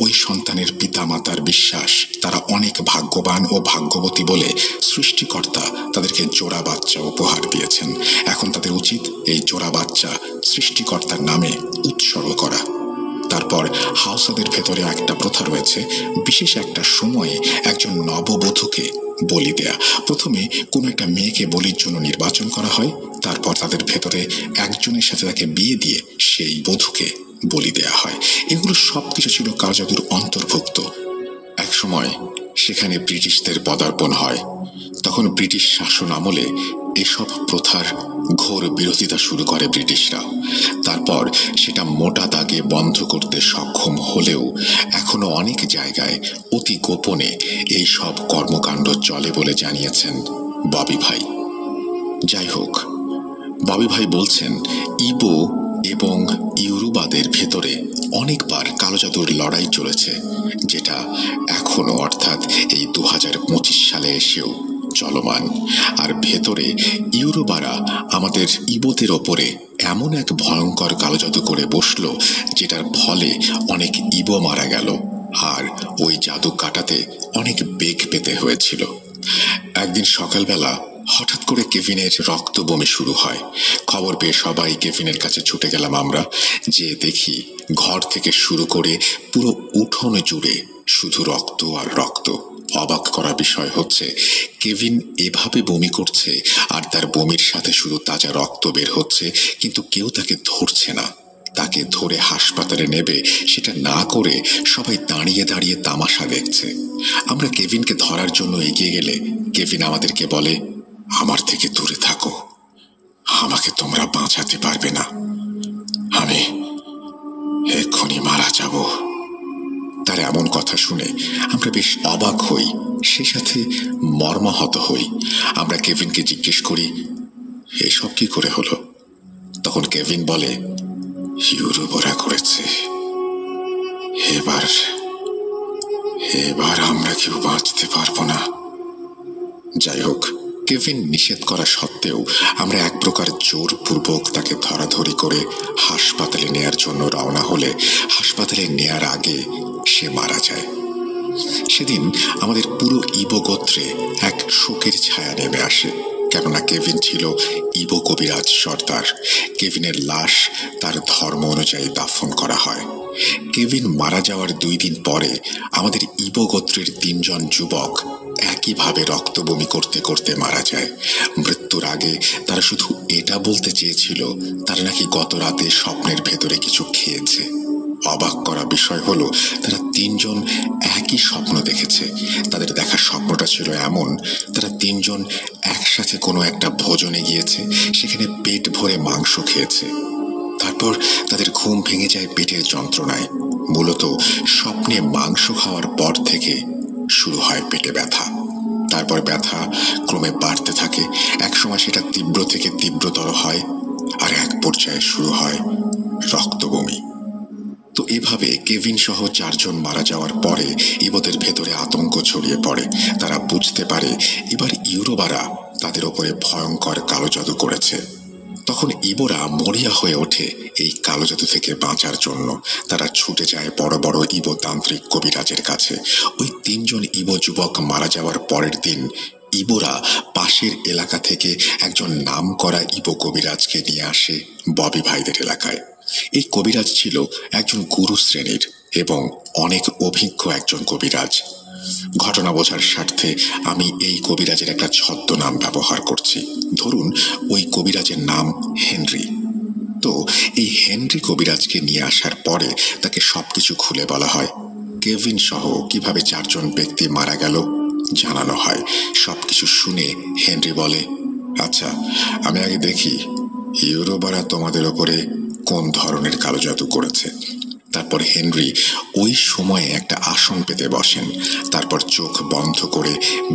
ওই সন্তানের পিতা মাতার বিশ্বাস তারা অনেক ভাগ্যবান ও ভাগ্যবতী বলে সৃষ্টিকর্তা তাদেরকে জোড়া বাচ্চা উপহার দিয়েছেন। এখন তাদের উচিত এই জোড়া বাচ্চা সৃষ্টিকর্তার নামে উৎসর্গ করা। তারপর হাউসাদের ভেতরে একটা প্রথা রয়েছে, বিশেষ একটা সময়ে একজন নববধূকে বলি দেয়া। প্রথমে কোনো একটা মেয়েকে বলির জন্য নির্বাচন করা হয়, তারপর তাদের ভেতরে একজনের সাথে তাকে বিয়ে দিয়ে সেই বধূকে বলি দেয়া হয়। এগুলো সবকিছু ছিল কালো জাদুর অন্তর্ভুক্ত। এক সময় সেখানে ব্রিটিশদের পদার্পণ হয়। তখন ব্রিটিশ শাসন আমলে এসব প্রথার ঘোর বিরোধিতা শুরু করে ব্রিটিশরা। তারপর সেটা মোটা দাগে বন্ধ করতে সক্ষম হলেও এখনো অনেক জায়গায় অতি গোপনে এই সব কর্মকাণ্ড চলে বলে জানিয়েছেন ববি ভাই। যাই হোক, ববি ভাই বলছেন ইবো এবং ইউরোবাদের ভেতরে অনেকবার কালো জাদুর লড়াই চলেছে, যেটা এখনো অর্থাৎ এই 2025 সালে এসেও চলমান। আর ভেতরে ইউরোবারা আমাদের ইবোদের ওপরে এমন এক ভয়ঙ্কর কালো জাদু করে বসলো, যেটার ফলে অনেক ইবো মারা গেল আর ওই জাদু কাটাতে অনেক বেগ পেতে হয়েছিল। একদিন সকালবেলা হঠাৎ করে কেভিনের রক্ত বমি শুরু হয়। খবর পেয়ে সবাই কেভিনের কাছে ছুটে গেলাম আমরা। যে দেখি ঘর থেকে শুরু করে পুরো উঠোন জুড়ে শুধু রক্ত আর রক্ত। অবাক করা বিষয় হচ্ছে কেভিন এভাবে বমি করছে আর তার বমির সাথে শুধু তাজা রক্ত বের হচ্ছে, কিন্তু কেউ তাকে ধরছে না। তাকে ধরে হাসপাতালে নেবে সেটা না করে সবাই দাঁড়িয়ে দাঁড়িয়ে তামাশা দেখছে। আমরা কেভিনকে ধরার জন্য এগিয়ে গেলে কেভিন আমাদেরকে বলে, আমার থেকে দূরে থাকো, আমাকে তোমরা বাঁচাতে পারবে না, আমি এক্ষুনি মারা যাব। তার এমন কথা শুনে আমরা বেশ অবাক হই, সে সাথে মর্মাহত হই। আমরা কেভিনকে জিজ্ঞেস করি, এসব কি করে হলো? তখন কেভিন বলে, ইউরোবরা করেছে, এবার আমরা কেউ বাঁচতে পারবো না। যাই হোক, কেভিন নিষেধ করা সত্ত্বেও আমরা এক প্রকার জোরপূর্বক তাকে ধরাধরি করে হাসপাতালে নেয়ার জন্য রওনা হলে হাসপাতালে নেয়ার আগে সে মারা যায়। সেদিন আমাদের পুরো ইবো গোত্রে এক শোকের ছায়া নেমে আসে, কেননা কেভিন ছিল ইবো কবিরাজ সর্দার। কেভিনের লাশ তার ধর্ম অনুযায়ী দাফন করা হয়। কেভিন মারা যাওয়ার 2 দিন পরে আমাদের ইবো গোত্রের 3 জন যুবক একইভাবে রক্ত বমি করতে করতে মারা যায়। মৃত্যুর আগে তারা শুধু এটা বলতে চেয়েছিল তারা নাকি গত রাতে স্বপ্নের ভেতরে কিছু খেয়েছে। অবাক করা বিষয় হলো তারা 3 জন একই স্বপ্ন দেখেছে। তাদের দেখা স্বপ্নটা ছিল এমন, তারা 3 জন একসাথে কোনো একটা ভোজনে গিয়েছে, সেখানে পেট ভরে মাংস খেয়েছে। তারপর তাদের ঘুম ভেঙে যায় পেটের যন্ত্রণায়। মূলত স্বপ্নে মাংস খাওয়ার পর থেকে শুরু হয় পেটে ব্যথা। তারপর ব্যথা ক্রমে বাড়তে থাকে। একসময় সেটা তীব্র থেকে তীব্রতর হয়, আর এক পর্যায়ে শুরু হয় রক্তবমি। তো এভাবে কেভিন সহ 4 জন মারা যাওয়ার পরে ইবোদের ভেতরে আতঙ্ক ছড়িয়ে পড়ে। তারা বুঝতে পারে এবার ইউরোবারা তাদের ওপরে ভয়ঙ্কর কালো জাদু করেছে। তখন ইবোরা মরিয়া হয়ে ওঠে এই কালো জাদু থেকে বাঁচার জন্য। তারা ছুটে যায় বড় বড় ইবো তান্ত্রিক কবিরাজের কাছে। ওই 3 জন ইবো যুবক মারা যাওয়ার পরের দিন ইবোরা পাশের এলাকা থেকে একজন নামকরা ইবো কবিরাজকে নিয়ে আসে ববি ভাইদের এলাকায়। এই কবিরাজ ছিল একজন গুরু শ্রেণীর এবং অনেক অভিজ্ঞ একজন কবিরাজ। ঘটনা বোঝার স্বার্থে আমি এই কবিরাজের একটা ছদ্মনাম ব্যবহার করছি। ধরুন ওই কবিরাজের নাম হেনরি। তো এই হেনরি কবিরাজকে নিয়ে আসার পরে তাকে সবকিছু খুলে বলা হয়। কেভিন সহ কিভাবে 4 জন ব্যক্তি মারা গেল জানানো হয়। সবকিছু শুনে হেনরি বলে, আচ্ছা, আমি আগে দেখি ইউরোবারা তোমাদের ওপরে কোন ধরনের কালো জাদু করেছে। তারপর হেনরি ওই সময়ে একটা আসন পেতে বসেন। তারপর চোখ বন্ধ করে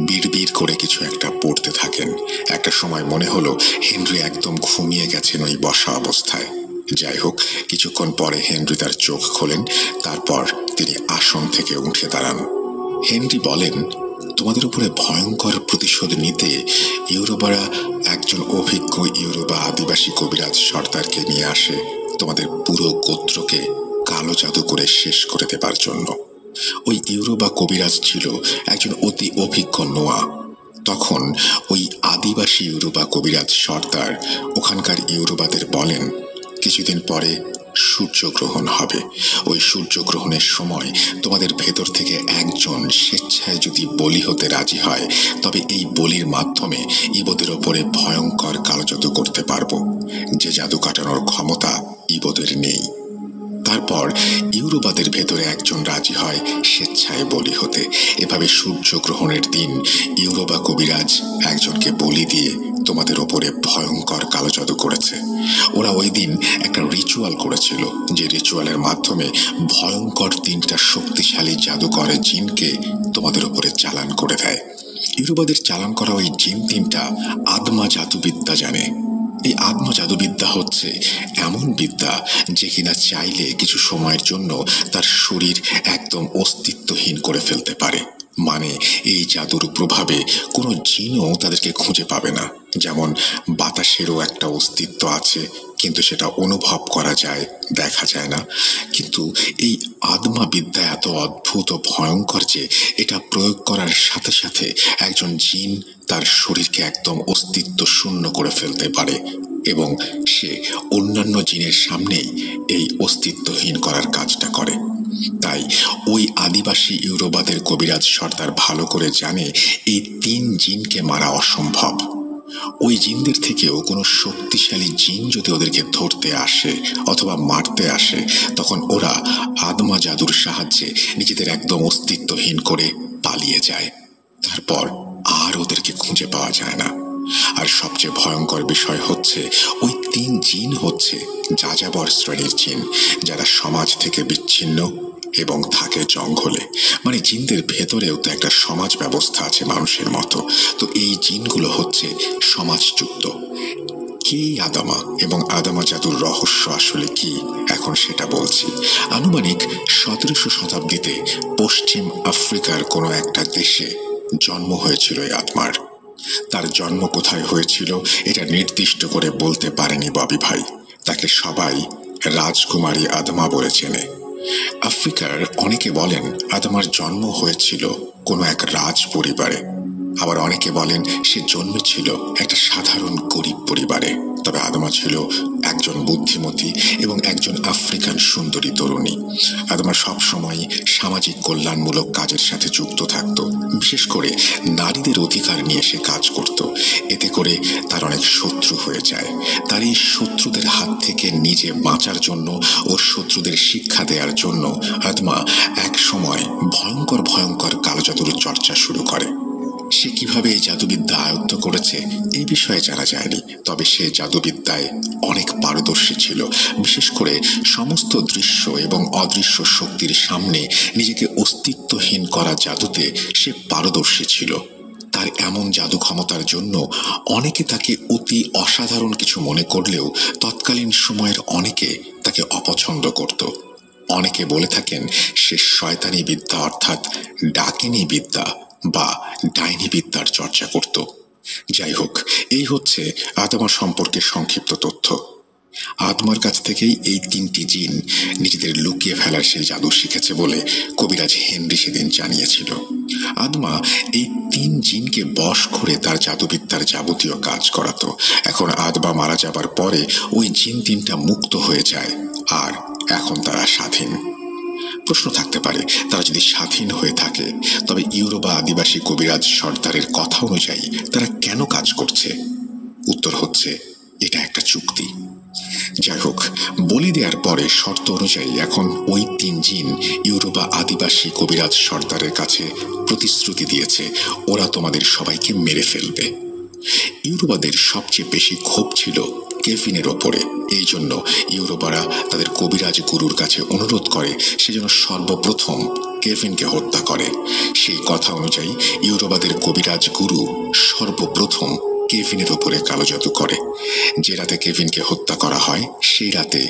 বিড়বিড় করে কিছু একটা পড়তে থাকেন। একটা সময় মনে হলো হেনরি একদম ঘুমিয়ে গেছেন ওই বসা অবস্থায়। যাই হোক, কিছুক্ষণ পরে হেনরি তার চোখ খোলেন। তারপর তিনি আসন থেকে উঠে দাঁড়ান। হেনরি বলেন, তোমাদের উপরে ভয়ঙ্কর প্রতিশোধ নিতে ইউরোবারা একজন অভিজ্ঞ ইউরোবা আদিবাসী কবিরাজ সর্দারকে নিয়ে আসে তোমাদের পুরো গোত্রকে কালো জাদু করে শেষ করে দেবার জন্য। ওই ইউরোবা কবিরাজ ছিল একজন অতি অভিজ্ঞ নোয়া। তখন ওই আদিবাসী ইউরোবা কবিরাজ সর্দার ওখানকার ইউরোবাদের বলেন, কিছুদিন পরে সূর্যগ্রহণ হবে। ওই সূর্যগ্রহণের সময় তোমাদের ভেতর থেকে একজন স্বেচ্ছায় যদি বলি হতে রাজি হয়, তবে এই বলির মাধ্যমে ইবোদের ওপরে ভয়ঙ্কর কালো জাদু করতে পারবো, যে জাদু কাটানোর ক্ষমতা ইবোদের নেই। তারপর ইউরোবাদের ভেতরে একজন রাজি হয় স্বেচ্ছায় বলি হতে। এভাবে সূর্যগ্রহণের দিন ইউরোবা কবিরাজ একজনকে বলি দিয়ে তোমাদের ওপরে ভয়ঙ্কর কালো জাদু করেছে। ওরা ওই দিন একটা রিচুয়াল করেছিল, যে রিচুয়ালের মাধ্যমে ভয়ঙ্কর 3টা শক্তিশালী জাদুকর জিনকে তোমাদের ওপরে চালান করে দেয়। ইউরোবাদের চালান করা ওই জিন 3টা আদমা জাদুবিদ্যা জানে। এই আত্ম জাদুবিদ্যা হচ্ছে এমন বিদ্যা যে কিনা চাইলে কিছু সময়ের জন্য তার শরীর একদম অস্তিত্বহীন করে ফেলতে পারে। মানে এই জাদুর প্রভাবে কোনো জিনও তাদেরকে খুঁজে পাবে না। যেমন বাতাসেরও একটা অস্তিত্ব আছে, কিন্তু সেটা অনুভব করা যায়, দেখা যায় না। কিন্তু এই আদমা বিদ্যা এত অদ্ভুত ও ভয়ঙ্কর যে এটা প্রয়োগ করার সাথে সাথে একজন জিন তার শরীরকে একদম অস্তিত্ব শূন্য করে ফেলতে পারে এবং সে অন্যান্য জিনের সামনেই এই অস্তিত্বহীন করার কাজটা করে। তাই ওই আদিবাসী ইউরোবাদের কবিরাজ সর্দার ভালো করে জানে এই 3 জিনকে মারা অসম্ভব। ওই জিনদের থেকেও কোনো শক্তিশালী জিন যদি ওদেরকে ধরতে আসে অথবা মারতে আসে, তখন ওরা আদমা জাদুর সাহায্যে নিজেদের একদম অস্তিত্বহীন করে পালিয়ে যায়। তারপর আর ওদেরকে খুঁজে পাওয়া যায় না। আর সবচেয়ে ভয়ঙ্কর বিষয় হচ্ছে ওই 3 জিন হচ্ছে যাযাবর শ্রেণীর জিন, যারা সমাজ থেকে বিচ্ছিন্ন এবং থাকে জঙ্গলে। মানে জিনদের ভেতরেও তো একটা সমাজ ব্যবস্থা আছে মানুষের মতো। তো এই জিনগুলো হচ্ছে সমাজযুক্ত। কি আদামা এবং আদামা জাদুর রহস্য আসলে কি, এখন সেটা বলছি। আনুমানিক 1700 শতাব্দীতে পশ্চিম আফ্রিকার কোনো একটা দেশে জন্ম হয়েছিল এই আত্মার। তার জন্ম কোথায় হয়েছিল এটা নির্দিষ্ট করে বলতে পারেনি ববি ভাই। তাকে সবাই রাজকুমারী আদমা বলে চেনে। আফ্রিকার অনেকে বলেন আদমার জন্ম হয়েছিল কোনো এক রাজ পরিবারে, আবার অনেকে বলেন সে জন্মেছিল একটা সাধারণ গরিব পরিবারে। তবে আদমা ছিল একজন বুদ্ধিমতী এবং একজন আফ্রিকান সুন্দরী তরুণী। আদমা সবসময় সামাজিক কল্যাণমূলক কাজের সাথে যুক্ত থাকত। বিশেষ করে নারীদের অধিকার নিয়ে সে কাজ করত। এতে করে তার অনেক শত্রু হয়ে যায়। তার এই শত্রুদের হাত থেকে নিজে বাঁচার জন্য ও শত্রুদের শিক্ষা দেওয়ার জন্য আদমা এক সময় ভয়ঙ্কর ভয়ঙ্কর কালো জাদুর চর্চা শুরু করে। সে কিভাবে এই জাদুবিদ্যা আয়ত্ত করেছে এই বিষয়ে জানা যায়নি, তবে সে জাদুবিদ্যায় অনেক পারদর্শী ছিল। বিশেষ করে সমস্ত দৃশ্য এবং অদৃশ্য শক্তির সামনে নিজেকে অস্তিত্বহীন করা জাদুতে সে পারদর্শী ছিল। তাই তার এমন জাদু ক্ষমতার জন্য অনেকে তাকে অতি অসাধারণ কিছু মনে করলেও তৎকালীন সময়ের অনেকে তাকে অপছন্দ করত। অনেকে বলে থাকেন সে শয়তানি বিদ্যা অর্থাৎ ডাকিনী বিদ্যা বা ডাইনি বিদ্যার চর্চা করত। যাই হোক, এই হচ্ছে আদমা সম্পর্কে সংক্ষিপ্ত তথ্য। আদমার কাছ থেকেই এই 3টি জিন নিজেদের লুকিয়ে ফেলার সেই জাদু শিখেছে বলে কবিরাজ হেনরি সেদিন জানিয়েছিল। আদমা এই 3 জিনকে বশ করে তার জাদুবিদ্যার যাবতীয় কাজ করাতো। এখন আদমা মারা যাবার পরে ওই জিন 3টা মুক্ত হয়ে যায় আর এখন তারা স্বাধীন। প্রশ্ন থাকতে পারে, তারা যদি স্বাধীন হয়ে থাকে তবে ইউরোবা আদিবাসী কবিরাজ সর্দারের কথা অনুযায়ী তারা কেন কাজ করছে? উত্তর হচ্ছে, এটা একটা চুক্তি। যাই হোক, বলি দেওয়ার পরে শর্ত অনুযায়ী এখন ওই 3 জিন ইউরোবা আদিবাসী কবিরাজ সর্দারের কাছে প্রতিশ্রুতি দিয়েছে ওরা তোমাদের সবাইকে মেরে ফেলবে। ইউরোবাদের সবচেয়ে বেশি ক্ষোভ ছিল কেভিনের ওপরে। এই জন্য ইউরোবারা তাদের কবিরাজ গুরুর কাছে অনুরোধ করে সে যেন সর্বপ্রথম কেভিনকে হত্যা করে। সেই কথা অনুযায়ী ইউরোবাদের কবিরাজ গুরু সর্বপ্রথম কেভিনের ওপরে কালো জাদু করে। যে রাতে কেভিনকে হত্যা করা হয় সেই রাতে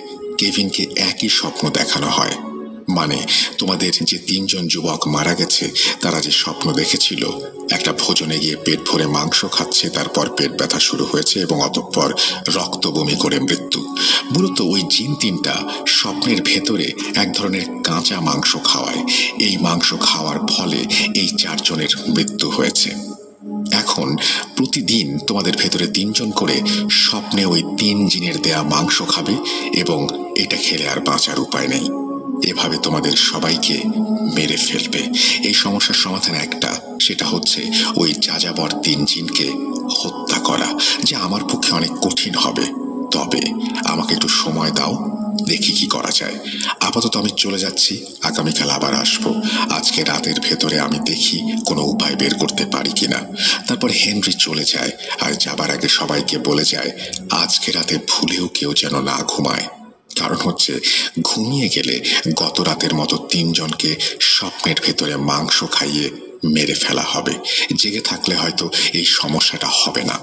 কেভিনকে একই স্বপ্ন দেখানো হয়। মানে তোমাদের যে 3 জন যুবক মারা গেছে তারা যে স্বপ্ন দেখেছিল একটা ভোজনে গিয়ে পেট ভরে মাংস খাচ্ছে, তারপর পেট ব্যথা শুরু হয়েছে এবং অতঃপর রক্ত বমি করে মৃত্যু। মূলত ওই জিন 3টা স্বপ্নের ভেতরে এক ধরনের কাঁচা মাংস খাওয়ায়। এই মাংস খাওয়ার ফলে এই 4 জনের মৃত্যু হয়েছে। এখন প্রতিদিন তোমাদের ভেতরে 3 জন করে স্বপ্নে ওই 3 জিনের দেয়া মাংস খাবে এবং এটা খেলে আর বাঁচার উপায় নেই। এভাবে তোমাদের সবাইকে মেরে ফেলবে। এই সমস্যার সমাধান একটা, সেটা হচ্ছে ওই যাযাবর 3 জিনকে হত্যা করা, যা আমার পক্ষে অনেক কঠিন হবে। তবে আমাকে একটু সময় দাও, দেখি কি করা যায়। আপাতত আমি চলে যাচ্ছি, আগামীকাল আবার আসবো। আজকে রাতের ভেতরে আমি দেখি কোনো উপায় বের করতে পারি কিনা। তারপর হেনরি চলে যায় আর যাবার আগে সবাইকে বলে যায় আজকে রাতে ভুলেও কেউ যেন না ঘুমায়। কারণ হচ্ছে ঘুমিয়ে গেলে গত রাতের মতো 3 জনকে স্বপ্নের ভেতরে মাংস খাইয়ে মেরে ফেলা হবে। জেগে থাকলে হয়তো এই সমস্যাটা হবে না।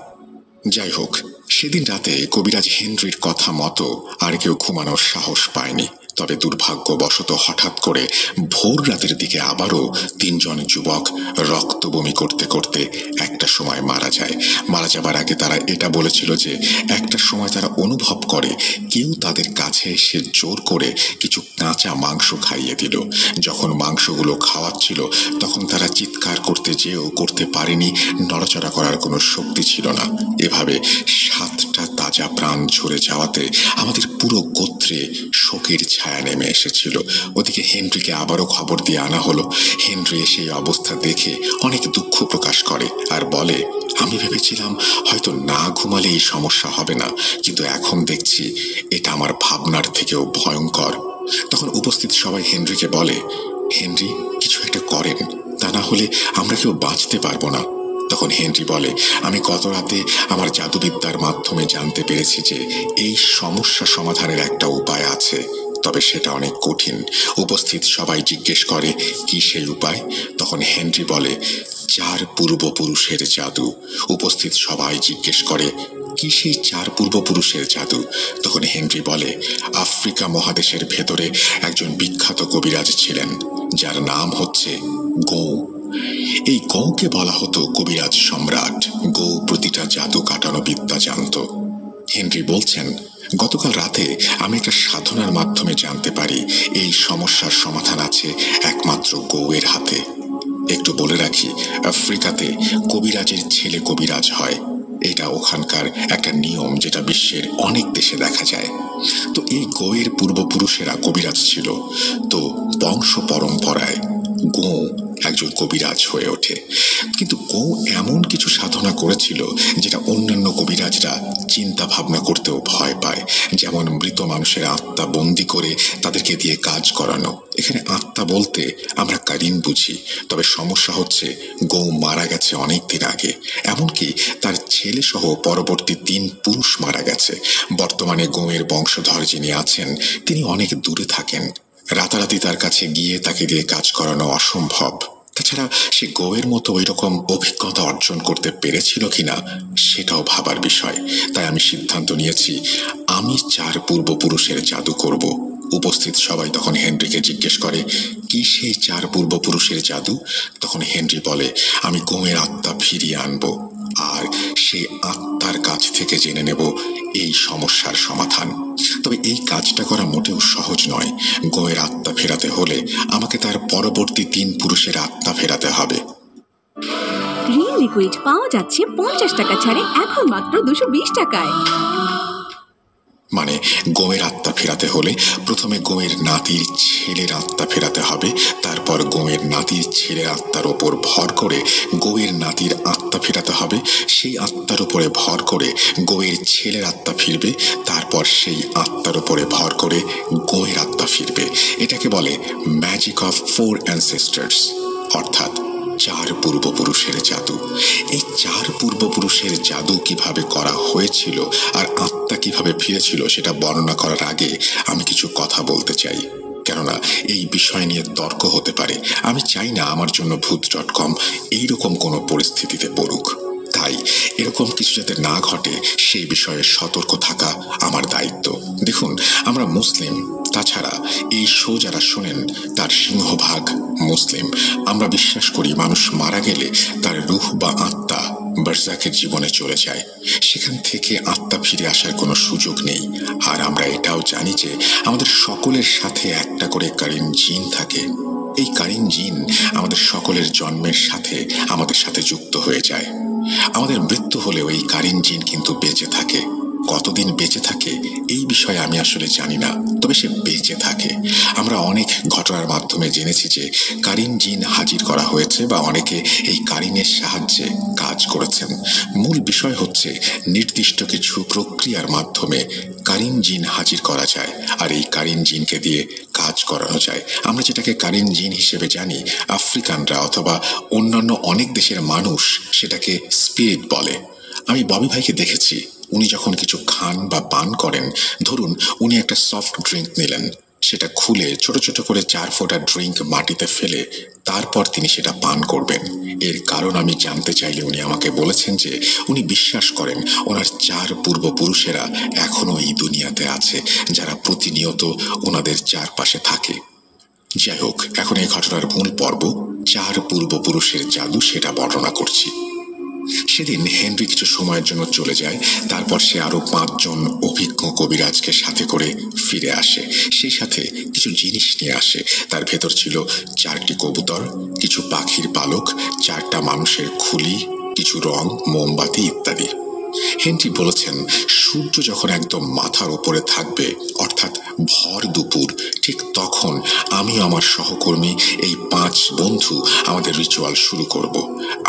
যাই হোক, সেদিন রাতে কবিরাজ হেনরির কথা মতো আর কেউ ঘুমানোর সাহস পায়নি। তবে দুর্ভাগ্যবশত হঠাৎ করে ভোর রাতের দিকে আবারও 3 জন যুবক রক্ত বমি করতে করতে একটা সময় মারা যায়। মারা যাবার আগে তারা এটা বলেছিল যে একটা সময় তারা অনুভব করে কেউ তাদের কাছে এসে জোর করে কিছু কাঁচা মাংস খাইয়ে দিল। যখন মাংসগুলো খাওয়াচ্ছিল তখন তারা চিৎকার করতে যেও করতে পারেনি, নড়াচড়া করার কোনো শক্তি ছিল না। এভাবে 7টা তাজা প্রাণ ঝরে যাওয়াতে আমাদের পুরো গোত্রে শোকের ছায়া নেমে এসেছিল। ওদিকে হেনরিকে আবারও খবর দিয়ে আনা হলো। হেনরি সেই অবস্থা দেখে অনেক দুঃখ প্রকাশ করে আর বলে, আমি ভেবেছিলাম হয়তো না ঘুমালে এই সমস্যা হবে না, কিন্তু এখন দেখছি এটা আমার ভাবনার থেকেও ভয়ঙ্কর। তখন উপস্থিত সবাই হেনরিকে বলে, হেনরি কিছু একটা করেন, তা না হলে আমরা কেউ বাঁচতে পারবো না। তখন হেনরি বলে, আমি গত রাতে আমার জাদুবিদ্যার মাধ্যমে জানতে পেরেছি যে এই সমস্যা সমাধানের একটা উপায় আছে, তবে সেটা অনেক কঠিন। উপস্থিত সবাই জিজ্ঞেস করে কি সেই উপায়? তখন হেনরি বলে, 4 পূর্বপুরুষের জাদু। উপস্থিত সবাই জিজ্ঞেস করে কি সেই 4 পূর্বপুরুষের জাদু? তখন হেনরি বলে, আফ্রিকা মহাদেশের ভেতরে একজন বিখ্যাত কবিরাজ ছিলেন যার নাম হচ্ছে গৌ। এই গৌকে বলা হতো কবিরাজ সম্রাট। গৌ প্রতিটা জাদু কাটানো বিদ্যা জানত। হেনরি বলছেন, গতকাল রাতে আমি একটা সাধনার মাধ্যমে জানতে পারি এই সমস্যার সমাধান আছে একমাত্র গৌয়ের হাতে। একটু বলে রাখি, আফ্রিকাতে কবিরাজের ছেলে কবিরাজ হয়। এটা ওখানকার একটা নিয়ম যেটা বিশ্বের অনেক দেশে দেখা যায়। তো এই গৌয়ের পূর্বপুরুষেরা কবিরাজ ছিল। তো বংশ পরম্পরায় গৌ একজন কবিরাজ হয়ে ওঠে। কিন্তু গৌ এমন কিছু সাধনা করেছিল যেটা অন্যান্য কবিরাজরা চিন্তা ভাবনা করতেও ভয় পায়। যেমন মৃত মানুষের আত্মা বন্দি করে তাদেরকে দিয়ে কাজ করানো। এখানে আত্মা বলতে আমরা কারিন বুঝি, তবে সমস্যা হচ্ছে গৌ মারা গেছে অনেক দিন আগে। এমনকি তার ছেলে সহ পরবর্তী 3 পুরুষ মারা গেছে। বর্তমানে গৌয়ের বংশধর যিনি আছেন তিনি অনেক দূরে থাকেন। রাতারাতি তার কাছে গিয়ে তাকে দিয়ে কাজ করানো অসম্ভব। তাছাড়া সে গোয়ের মতো ওই রকম অভিজ্ঞতা অর্জন করতে পেরেছিল কিনা সেটাও ভাবার বিষয়। তাই আমি সিদ্ধান্ত নিয়েছি আমি 4 পূর্বপুরুষের জাদু করব। উপস্থিত সবাই তখন হেনরিকে জিজ্ঞেস করে, কি সেই 4 পূর্বপুরুষের জাদু? তখন হেনরি বলে, আমি গোয়ের আত্মা ফিরিয়ে আনব, আর সেই আত্মার কাছ থেকে জেনে নেব এই সমস্যার সমাধান। তবে এই কাজটা করা মোটেও সহজ নয়। গোয়ের আত্মা ফেরাতে হলে আমাকে তার পরবর্তী 3 পুরুষের আত্মা ফেরাতে হবে। গ্রিন লিকুইড পাওয়া যাচ্ছে 50 টাকা ছাড়ে এখন মাত্র 220 টাকায়। মানে গোয়ের আত্মা ফেরাতে হলে প্রথমে গোয়ের নাতির ছেলের আত্মা ফেরাতে হবে, তারপর গোয়ের নাতির ছেলের আত্মার ওপর ভর করে গোয়ের নাতির আত্মা ফেরাতে হবে, সেই আত্মার উপরে ভর করে গোয়ের ছেলের আত্মা ফিরবে, তারপর সেই আত্মার উপরে ভর করে গোয়ের আত্মা ফিরবে। এটাকে বলে ম্যাজিক অফ 4 অ্যানসেস্টার্স, অর্থাৎ 4 পূর্বপুরুষের জাদু। এই 4 পূর্বপুরুষের জাদু কিভাবে করা হয়েছিল আর আত্মা কিভাবে ফিরেছিল সেটা বর্ণনা করার আগে আমি কিছু কথা বলতে চাই, কেননা এই বিষয় নিয়ে তর্ক হতে পারে। আমি চাই না আমার জন্য ভূত.com এইরকম কোনো পরিস্থিতিতে পড়ুক। তাই এরকম কিছু যাতে না ঘটে সেই বিষয়ে সতর্ক থাকা আমার দায়িত্ব। দেখুন, আমরা মুসলিম, তাছাড়া এই শো যারা শোনেন তার সিংহভাগ মুসলিম। আমরা বিশ্বাস করি মানুষ মারা গেলে তার রূহ বা আত্মা বারজাখের জীবনে চলে যায়, সেখান থেকে আত্মা ফিরে আসার কোনো সুযোগ নেই। আর আমরা এটাও জানি যে আমাদের সকলের সাথে একটা করে কারিন জিন থাকে। এই কারিন জিন আমাদের সকলের জন্মের সাথে আমাদের সাথে যুক্ত হয়ে যায়। আমাদের মৃত্যু হলেও এই কারিন জিন কিন্তু বেঁচে থাকে। কতদিন বেঁচে থাকে এই বিষয়ে আমি আসলে জানি না, তবে সে বেঁচে থাকে। আমরা অনেক ঘটনার মাধ্যমে জেনেছি যে কারিন জিন হাজির করা হয়েছে বা অনেকে এই কারিনের সাহায্যে কাজ করেছেন। মূল বিষয় হচ্ছে নির্দিষ্ট কিছু প্রক্রিয়ার মাধ্যমে কারিন জিন হাজির করা যায়, আর এই কারিন জিনকে দিয়ে কাজ করানো যায়। আমরা যেটাকে কারিন জিন হিসেবে জানি, আফ্রিকানরা অথবা অন্যান্য অনেক দেশের মানুষ সেটাকে স্পিরিট বলে। আমি ববি ভাইকে দেখেছি, উনি যখন কিছু খান বা পান করেন, ধরুন উনি একটা সফট ড্রিঙ্ক নিলেন, সেটা খুলে ছোট ছোট করে 4 ফোঁটা ড্রিঙ্ক মাটিতে ফেলে তারপর তিনি সেটা পান করবেন। এর কারণ আমি জানতে চাইলে উনি আমাকে বলেছেন যে উনি বিশ্বাস করেন ওনার 4 পূর্বপুরুষেরা এখনো এই দুনিয়াতে আছে, যারা প্রতিনিয়ত ওনাদের চারপাশে থাকে। যাই হোক, এখন এই ঘটনার মূল পর্ব, 4 পূর্বপুরুষের জাদু, সেটা বর্ণনা করছি। সেদিন হেনরি কিছু সময়ের জন্য চলে যায়, তারপর সে আরো 5 জন অভিজ্ঞ কবিরাজকে সাথে করে ফিরে আসে। সেই সাথে কিছু জিনিস নিয়ে আসে। তার ভেতর ছিল 4টি কবুতর, কিছু পাখির পালক, 4টা মানুষের খুলি, কিছু রং, মোমবাতি ইত্যাদি। হেনরি বলেছেন, সূর্য যখন একদম মাথার উপরে থাকবে, অর্থাৎ ভর দুপুর, ঠিক তখন আমি আমার সহকর্মী এই 5 বন্ধু আমাদের রিচুয়াল শুরু করব।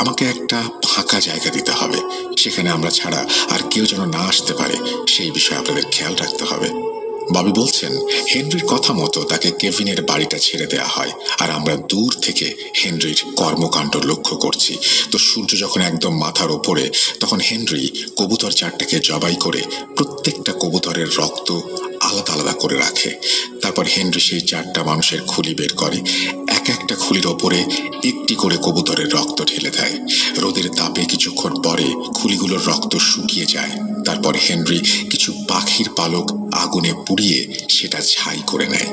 আমাকে একটা ফাঁকা জায়গা দিতে হবে, সেখানে আমরা ছাড়া আর কেউ যেন না আসতে পারে সেই বিষয়ে আপনাদের খেয়াল রাখতে হবে। ববি বলছেন, হেনরির কথা মতো তাকে কেভিনের বাড়িটা ছেড়ে দেওয়া হয়, আর আমরা দূর থেকে হেনরির কর্মকাণ্ড লক্ষ্য করছি। তো সূর্য যখন একদম মাথার ওপরে, তখন হেনরি কবুতর 4টাকে জবাই করে প্রত্যেকটা কবুতরের রক্ত আলাদা আলাদা করে রাখে। তারপর হেনরি সেই 4টা মানুষের খুলি বের করে, এক একটা খুলির ওপরে একটি করে কবুতরের রক্ত ঢেলে দেয়। রোদের তাপে কিছুক্ষণ পরে খুলিগুলোর রক্ত শুকিয়ে যায়। তারপর হেনরি কিছু পাখির পালক আগুনে পুড়িয়ে সেটা ছাই করে নেয়।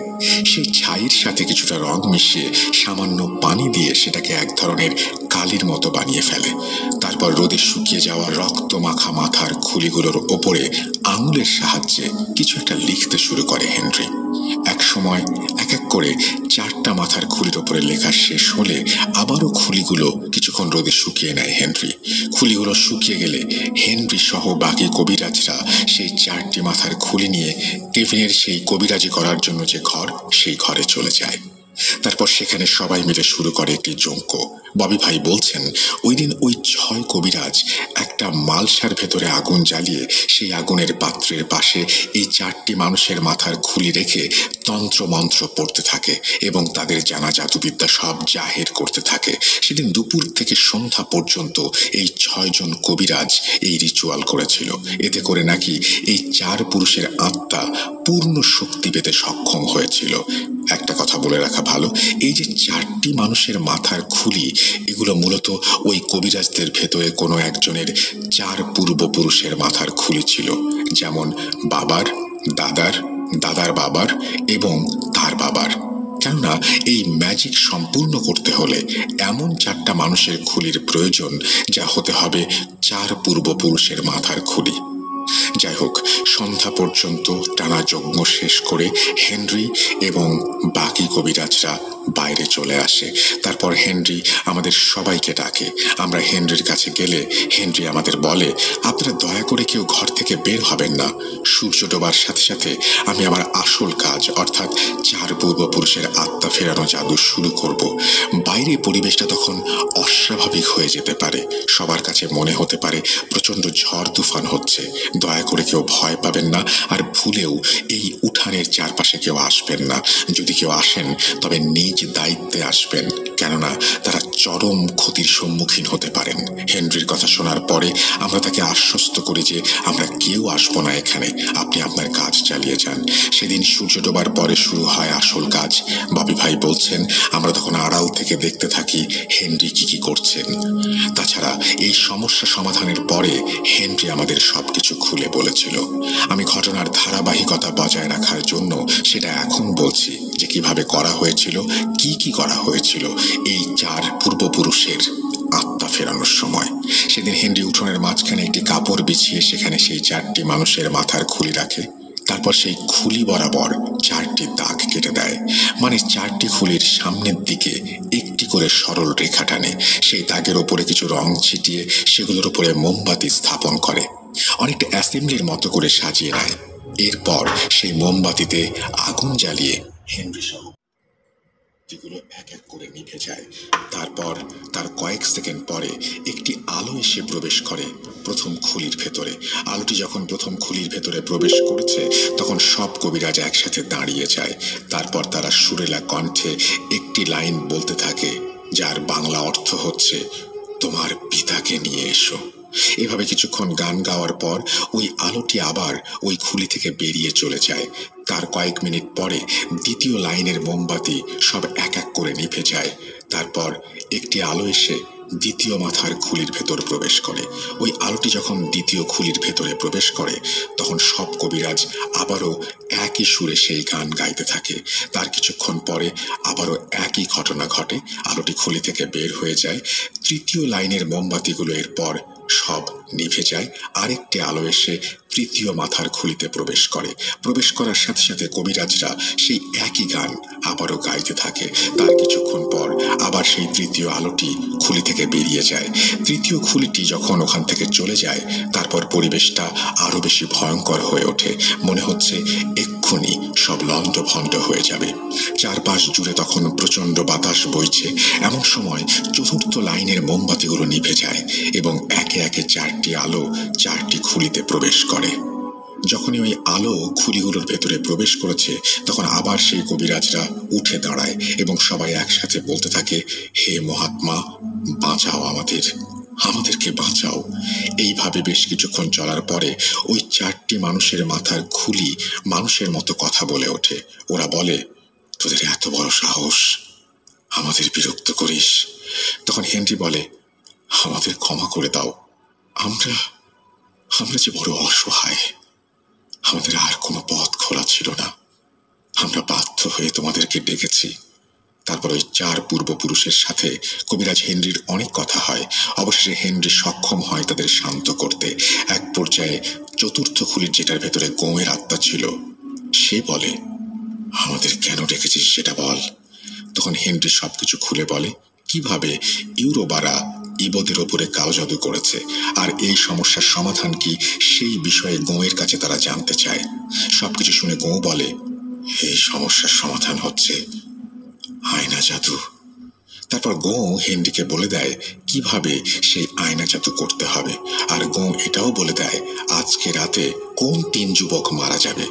সেই ছাইয়ের সাথে কিছুটা রং মিশিয়ে সামান্য পানি দিয়ে সেটাকে এক ধরনের কালির মতো বানিয়ে ফেলে। তারপর রোদে শুকিয়ে যাওয়া রক্ত মাখা মাথার খুলিগুলোর ওপরে আঙুলের সাহায্যে কিছু একটা লিখতে শুরু করে হেনরি। এক সময় এক এক করে 4টা মাথার খুলির ওপরে লেখা শেষ হলে আবারও খুলিগুলো কিছুক্ষণ রোদে শুকিয়ে নেয় হেনরি। খুলিগুলো শুকিয়ে গেলে হেনরি সহ বাকি কবিরাজরা সেই 4টি মাথার খুলি নিয়ে কেভিনের সেই কবিরাজি করার জন্য যে ঘর, সেই ঘরে চলে যায়। তারপর সেখানে সবাই মিলে শুরু করে একটি যজ্ঞ। ববি ভাই বলছেন, ওই দিন ওই 6 কবিরাজ একটা মালসার ভেতরে আগুন জ্বালিয়ে সেই আগুনের পাত্রের পাশে এই 4টি মানুষের মাথার খুলি রেখে তন্ত্র মন্ত্র পড়তে থাকে এবং তাদের জানা জাদুবিদ্যা সব জাহের করতে থাকে। সেদিন দুপুর থেকে সন্ধ্যা পর্যন্ত এই 6 জন কবিরাজ এই রিচুয়াল করেছিল। এতে করে নাকি এই 4 পুরুষের আত্মা পূর্ণ শক্তি পেতে সক্ষম হয়েছিল। একটা কথা বলে রাখা ভালো, এই যে 4টি মানুষের মাথার খুলি, এগুলো মূলত ওই কবিরাজদের ভেতরে কোনো একজনের 4 পূর্বপুরুষের মাথার খুলি ছিল, যেমন বাবার, দাদার, দাদার বাবার এবং তার বাবার। কেননা এই ম্যাজিক সম্পূর্ণ করতে হলে এমন 4টা মানুষের খুলির প্রয়োজন, যা হতে হবে 4 পূর্বপুরুষের মাথার খুলি। যাই হোক, সন্ধ্যা পর্যন্ত টানা যজ্ঞ শেষ করে হেনরি এবং বাকি কবিরাজরা বাইরে চলে আসে। তারপর হেনরি আমাদের সবাইকে ডাকে। আমরা হেনরির কাছে গেলে হেনরি আমাদের বলে, আপনারা দয়া করে কেউ ঘর থেকে বের হবেন না। সূর্য ডোবার সাথে সাথে আমি আমার আসল কাজ, অর্থাৎ 4 পূর্বপুরুষের আত্মা ফেরানো জাদু শুরু করব। বাইরে পরিবেশটা তখন অস্বাভাবিক হয়ে যেতে পারে, সবার কাছে মনে হতে পারে প্রচণ্ড ঝড় তুফান হচ্ছে। দয়া করে কেউ ভয় পাবেন না, আর ভুলেও এই উঠানের চারপাশে কেউ আসবেন না। যদি কেউ আসেন তবে নিজ দায়িত্বে আসবেন, কেননা তারা চরম ক্ষতির সম্মুখীন হতে পারেন। হেনরির কথা শোনার পরে আমরা তাকে আশ্বস্ত করি যে আমরা কেউ আসবো না এখানে, আপনি আপনার কাজ চালিয়ে যান। সেদিন সূর্য ডোবার পরে শুরু হয় আসল কাজ। ববি ভাই বলছেন আমরা তখন আড়াল থেকে দেখতে থাকি হেনরি কি করছেন। তাছাড়া এই সমস্যা সমাধানের পরে হেনরি আমাদের সবকিছু খুলে বলেছিল। আমি ঘটনার ধারাবাহিকতা বজায় রাখার জন্য সেটা এখন বলছি যে কিভাবে করা হয়েছিল, কি করা হয়েছিল এই 4 পূর্বপুরুষের আত্মা ফেরানোর সময়। সেদিন হেনরি উঠোনের মাঝখানে একটি কাপড় বিছিয়ে সেখানে সেই 4টি মানুষের মাথার খুলি রাখে। তারপর সেই খুলি বরাবর 4টি দাগ কেটে দেয়, মানে 4টি খুলির সামনের দিকে একটি করে সরল রেখা টানে। সেই দাগের ওপরে কিছু রং ছিটিয়ে সেগুলোর উপরে মোমবাতি স্থাপন করে, অনেকটা অ্যাসেম্বলির মতো করে সাজিয়ে নেয়। এরপর সেই মোমবাতিতে আগুন জ্বালিয়ে হেনরি সহ যেগুলো এক এক করে নিভে যায়। তারপর তার কয়েক সেকেন্ড পরে একটি আলো এসে প্রবেশ করে প্রথম খুলির ভেতরে। আলোটি যখন প্রথম খুলির ভেতরে প্রবেশ করেছে তখন সব কবিরাজ একসাথে দাঁড়িয়ে যায়। তারপর তারা সুরেলা কণ্ঠে একটি লাইন বলতে থাকে, যার বাংলা অর্থ হচ্ছে তোমার পিতাকে নিয়ে এসো। এভাবে কিছুক্ষণ গান গাওয়ার পর ওই আলোটি আবার ওই খুলি থেকে বেরিয়ে চলে যায়। তার কয়েক মিনিট পরে দ্বিতীয় লাইনের মোমবাতি সব এক এক করে নিভে যায়। তারপর একটি আলো এসে দ্বিতীয় মাথার খুলির ভেতর প্রবেশ করে। ওই আলোটি যখন দ্বিতীয় খুলির ভেতরে প্রবেশ করে তখন সব কবিরাজ আবারও একই সুরে সেই গান গাইতে থাকে। তার কিছুক্ষণ পরে আবারও একই ঘটনা ঘটে, আলোটি খুলি থেকে বের হয়ে যায়। তৃতীয় লাইনের মোমবাতিগুলো এরপর সব নিভে যায়। আরেকটি আলো এসে তৃতীয় মাথার খুলিতে প্রবেশ করে। প্রবেশ করার সাথে সাথে কবিরাজরা সেই একই গান আবারও গাইতে থাকে। তার কিছুক্ষণ পর আবার সেই তৃতীয় আলোটি খুলি থেকে বেরিয়ে যায়। তৃতীয় খুলিটি যখন ওখান থেকে চলে যায় তারপর পরিবেশটা আরো বেশি ভয়ঙ্কর হয়ে ওঠে। মনে হচ্ছে এক্ষুনি সব লণ্ডভণ্ড হয়ে যাবে। চারপাশ জুড়ে তখন প্রচণ্ড বাতাস বইছে। এমন সময় চতুর্থ লাইনের মোমবাতিগুলো নিভে যায় এবং একে একে 4টি আলো 4টি খুলিতে প্রবেশ করে। যখনই ওই আলো খুলিগুলোর ভেতরে প্রবেশ করেছে তখন আবার সেই কবিরাজরা উঠে দাঁড়ায় এবং সবাই একসাথে বলতে থাকে, হে মহাত্মা, বাঁচাও আমাদেরকে বাঁচাও। এইভাবে বেশ কিছুক্ষণ চলার পরে ওই 4টি মানুষের মাথার খুলি মানুষের মতো কথা বলে ওঠে। ওরা বলে, তোদের এত বড় সাহস, আমাদের বিরক্ত করিস। তখন হেনরি বলে, আমাদের ক্ষমা করে দাও, আমরা যে বড় অসহায়, আমাদের আর কোনো পথ খোলা ছিল না, আমরা বাধ্য হয়ে তোমাদেরকে ডেকেছি। তারপর ওই 4 পূর্বপুরুষের সাথে কবিরাজ হেনরির অনেক কথা হয়। অবশেষে হেনরি সক্ষম হয় তাদের শান্ত করতে। এক পর্যায়ে চতুর্থ খুলির যেটার ভেতরে গোঁয়ের আত্মা ছিল সে বলে, আমাদের কেন ডেকেছিস সেটা বল। তখন হেনরি সবকিছু খুলে বলে কিভাবে ইউরোবারা ইবদের ওপরে কালো জাদু করেছে আর এই সমস্যার সমাধান কি সেই বিষয়ে গোঁয়ের কাছে তারা জানতে চায়। সবকিছু শুনে গোঁ বলে, এই সমস্যার সমাধান হচ্ছে আয়না জাদু। তারপর গোঁ হেনরিকে বলে দেয় কিভাবে সেই আয়না জাদু করতে হবে, আর গোঁ এটাও বলে দেয় আজকে রাতে কোন 3 যুবক মারা যাবে।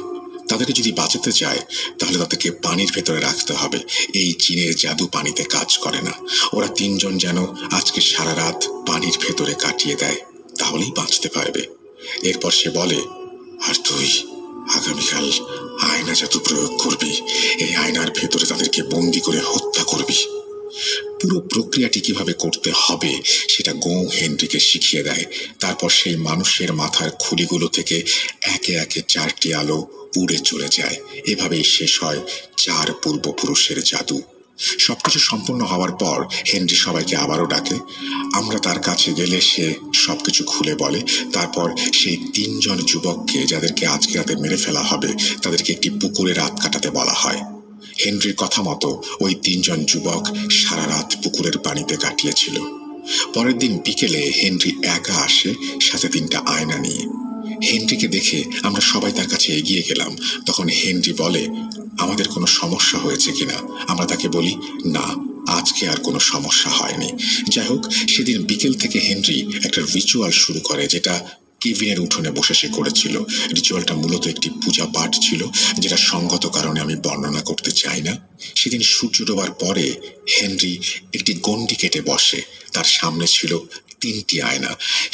তাদেরকে যদি বাঁচাতে চায় তাহলে তাদেরকে পানির ভেতরে রাখতে হবে। এই চীনের জাদু পানিতে কাজ করে না। ওরা 3 জন যেন আজকে সারা রাত পানির ভেতরে কাটিয়ে দেয়, তাহলেই বাঁচতে পারবে। এরপর সে বলে, আর তুই আগামীকাল আয়না জাদু প্রয়োগ করবি। এই আয়নার ভেতরে তাদেরকে বন্দি করে হত্যা করবি। পুরো প্রক্রিয়াটি কিভাবে করতে হবে সেটা গৌ হেনরিকে শিখিয়ে দেয়। তারপর সেই মানুষের মাথার খুলিগুলো থেকে একে একে 4টি আলো উড়ে চলে যায়। এভাবেই শেষ হয় 4 পূর্বপুরুষের জাদু। সবকিছু সম্পূর্ণ হওয়ার পর হেনরি সবাইকে আবারও ডাকে। আমরা তার কাছে গেলে সে সবকিছু খুলে বলে। তারপর সেই 3 জন যুবককে, যাদেরকে আজকে রাতে মেরে ফেলা হবে, তাদেরকে একটি পুকুরে রাত কাটাতে বলা হয়। হেনরির কথা মতো ওই 3 জন যুবক সারা রাত পুকুরের পানিতে কাটিয়েছিল। পরের দিন বিকেলে হেনরি একা আসে, সাথে 3টা আয়না নিয়ে। হেনরিকে দেখে আমরা সবাই তার কাছে এগিয়ে গেলাম। তখন হেনরি বলে, আমাদের কোনো সমস্যা হয়েছে কিনা। আমরা তাকে বলি, না, আজকে আর কোনো সমস্যা হয়নি। যাই হোক, সেদিন বিকেল থেকে হেনরি একটা রিচুয়াল শুরু করে, যেটা কেভিনের উঠোনে বসে সে করেছিল। রিচুয়ালটা মূলত একটি পূজা পাঠ ছিল, যেটা সঙ্গত কারণে আমি বর্ণনা করতে চাই না। সেদিন সূর্য ডোবার পরে হেনরি একটি গণ্ডি কেটে বসে। তার সামনে ছিল 3টি আয়না।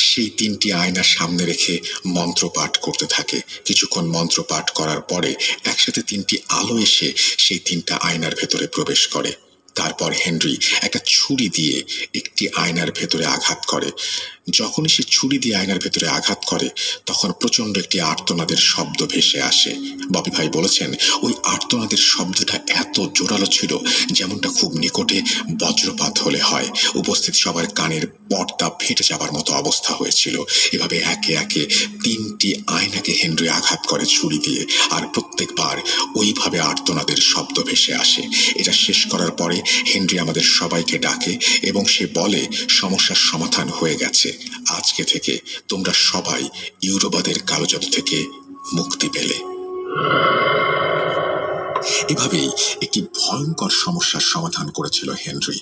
সেই 3টি আয়না সামনে রেখে মন্ত্র পাঠ করতে থাকে। কিছুক্ষণ মন্ত্র পাঠ করার পরে একসাথে 3টি আলো এসে সেই 3টা আয়নার ভেতরে প্রবেশ করে। তারপর হেনরি একটা ছুরি দিয়ে একটি আয়নার ভেতরে আঘাত করে। যখনই সে ছুরি দিয়ে আয়নার ভেতরে আঘাত করে, তখন প্রচন্ড একটি আর্তনাদের শব্দ ভেসে আসে। ববি ভাই বলেছেন, ওই আর্তনাদের শব্দটা এত জোরালো ছিল, যেমনটা খুব নিকটে বজ্রপাত হলে হয়। উপস্থিত সবার কানের পর্দা ফেটে যাবার মতো অবস্থা হয়েছিল। এভাবে একে একে 3টি আয়নাকে হেনরি আঘাত করে ছুরি দিয়ে, আর প্রত্যেকবার ওইভাবে আর্তনাদের শব্দ ভেসে আসে। এটা শেষ করার পরে হেনরি আমাদের সবাইকে ডাকে এবং সে বলে, সমস্যার সমাধান হয়ে গেছে। আজকে থেকে তোমরা সবাই ইউরোবাদের কালো জাদু থেকে মুক্তি পেলে। এভাবেই একটি ভয়ঙ্কর সমস্যার সমাধান করেছিল হেনরি।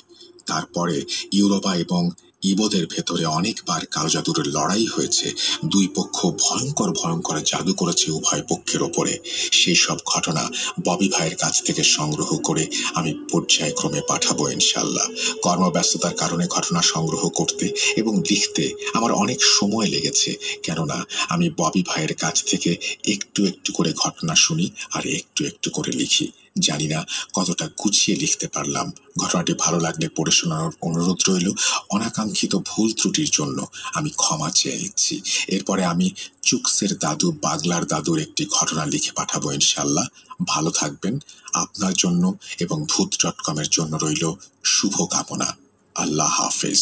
তারপরে ইউরোবা এবং ইবোদের ভেতরে অনেকবার কালো জাদুর লড়াই হয়েছে। 2 পক্ষ ভয়ঙ্কর ভয়ঙ্কর জাদু করেছে উভয় পক্ষের ওপরে। সেই সব ঘটনা ববি ভাইয়ের কাছ থেকে সংগ্রহ করে আমি পর্যায়ক্রমে পাঠাবো ইনশাল্লাহ। কর্মব্যস্ততার কারণে ঘটনা সংগ্রহ করতে এবং লিখতে আমার অনেক সময় লেগেছে, কেননা আমি ববি ভাইয়ের কাছ থেকে একটু একটু করে ঘটনা শুনি আর একটু একটু করে লিখি। জানি না কতটা গুছিয়ে লিখতে পারলাম। ঘটনাটি ভালো লাগলে পড়ে শোনানোর অনুরোধ রইল। অনাকাঙ্ক্ষিত ভুল ত্রুটির জন্য আমি ক্ষমা চেয়ে নিচ্ছি। এরপরে আমি চুকসের দাদু বাগলার দাদুর একটি ঘটনা লিখে পাঠাবো ইনশাল্লাহ। ভালো থাকবেন। আপনার জন্য এবং ভূত.com-এর জন্য রইল শুভ কামনা। আল্লাহ হাফেজ।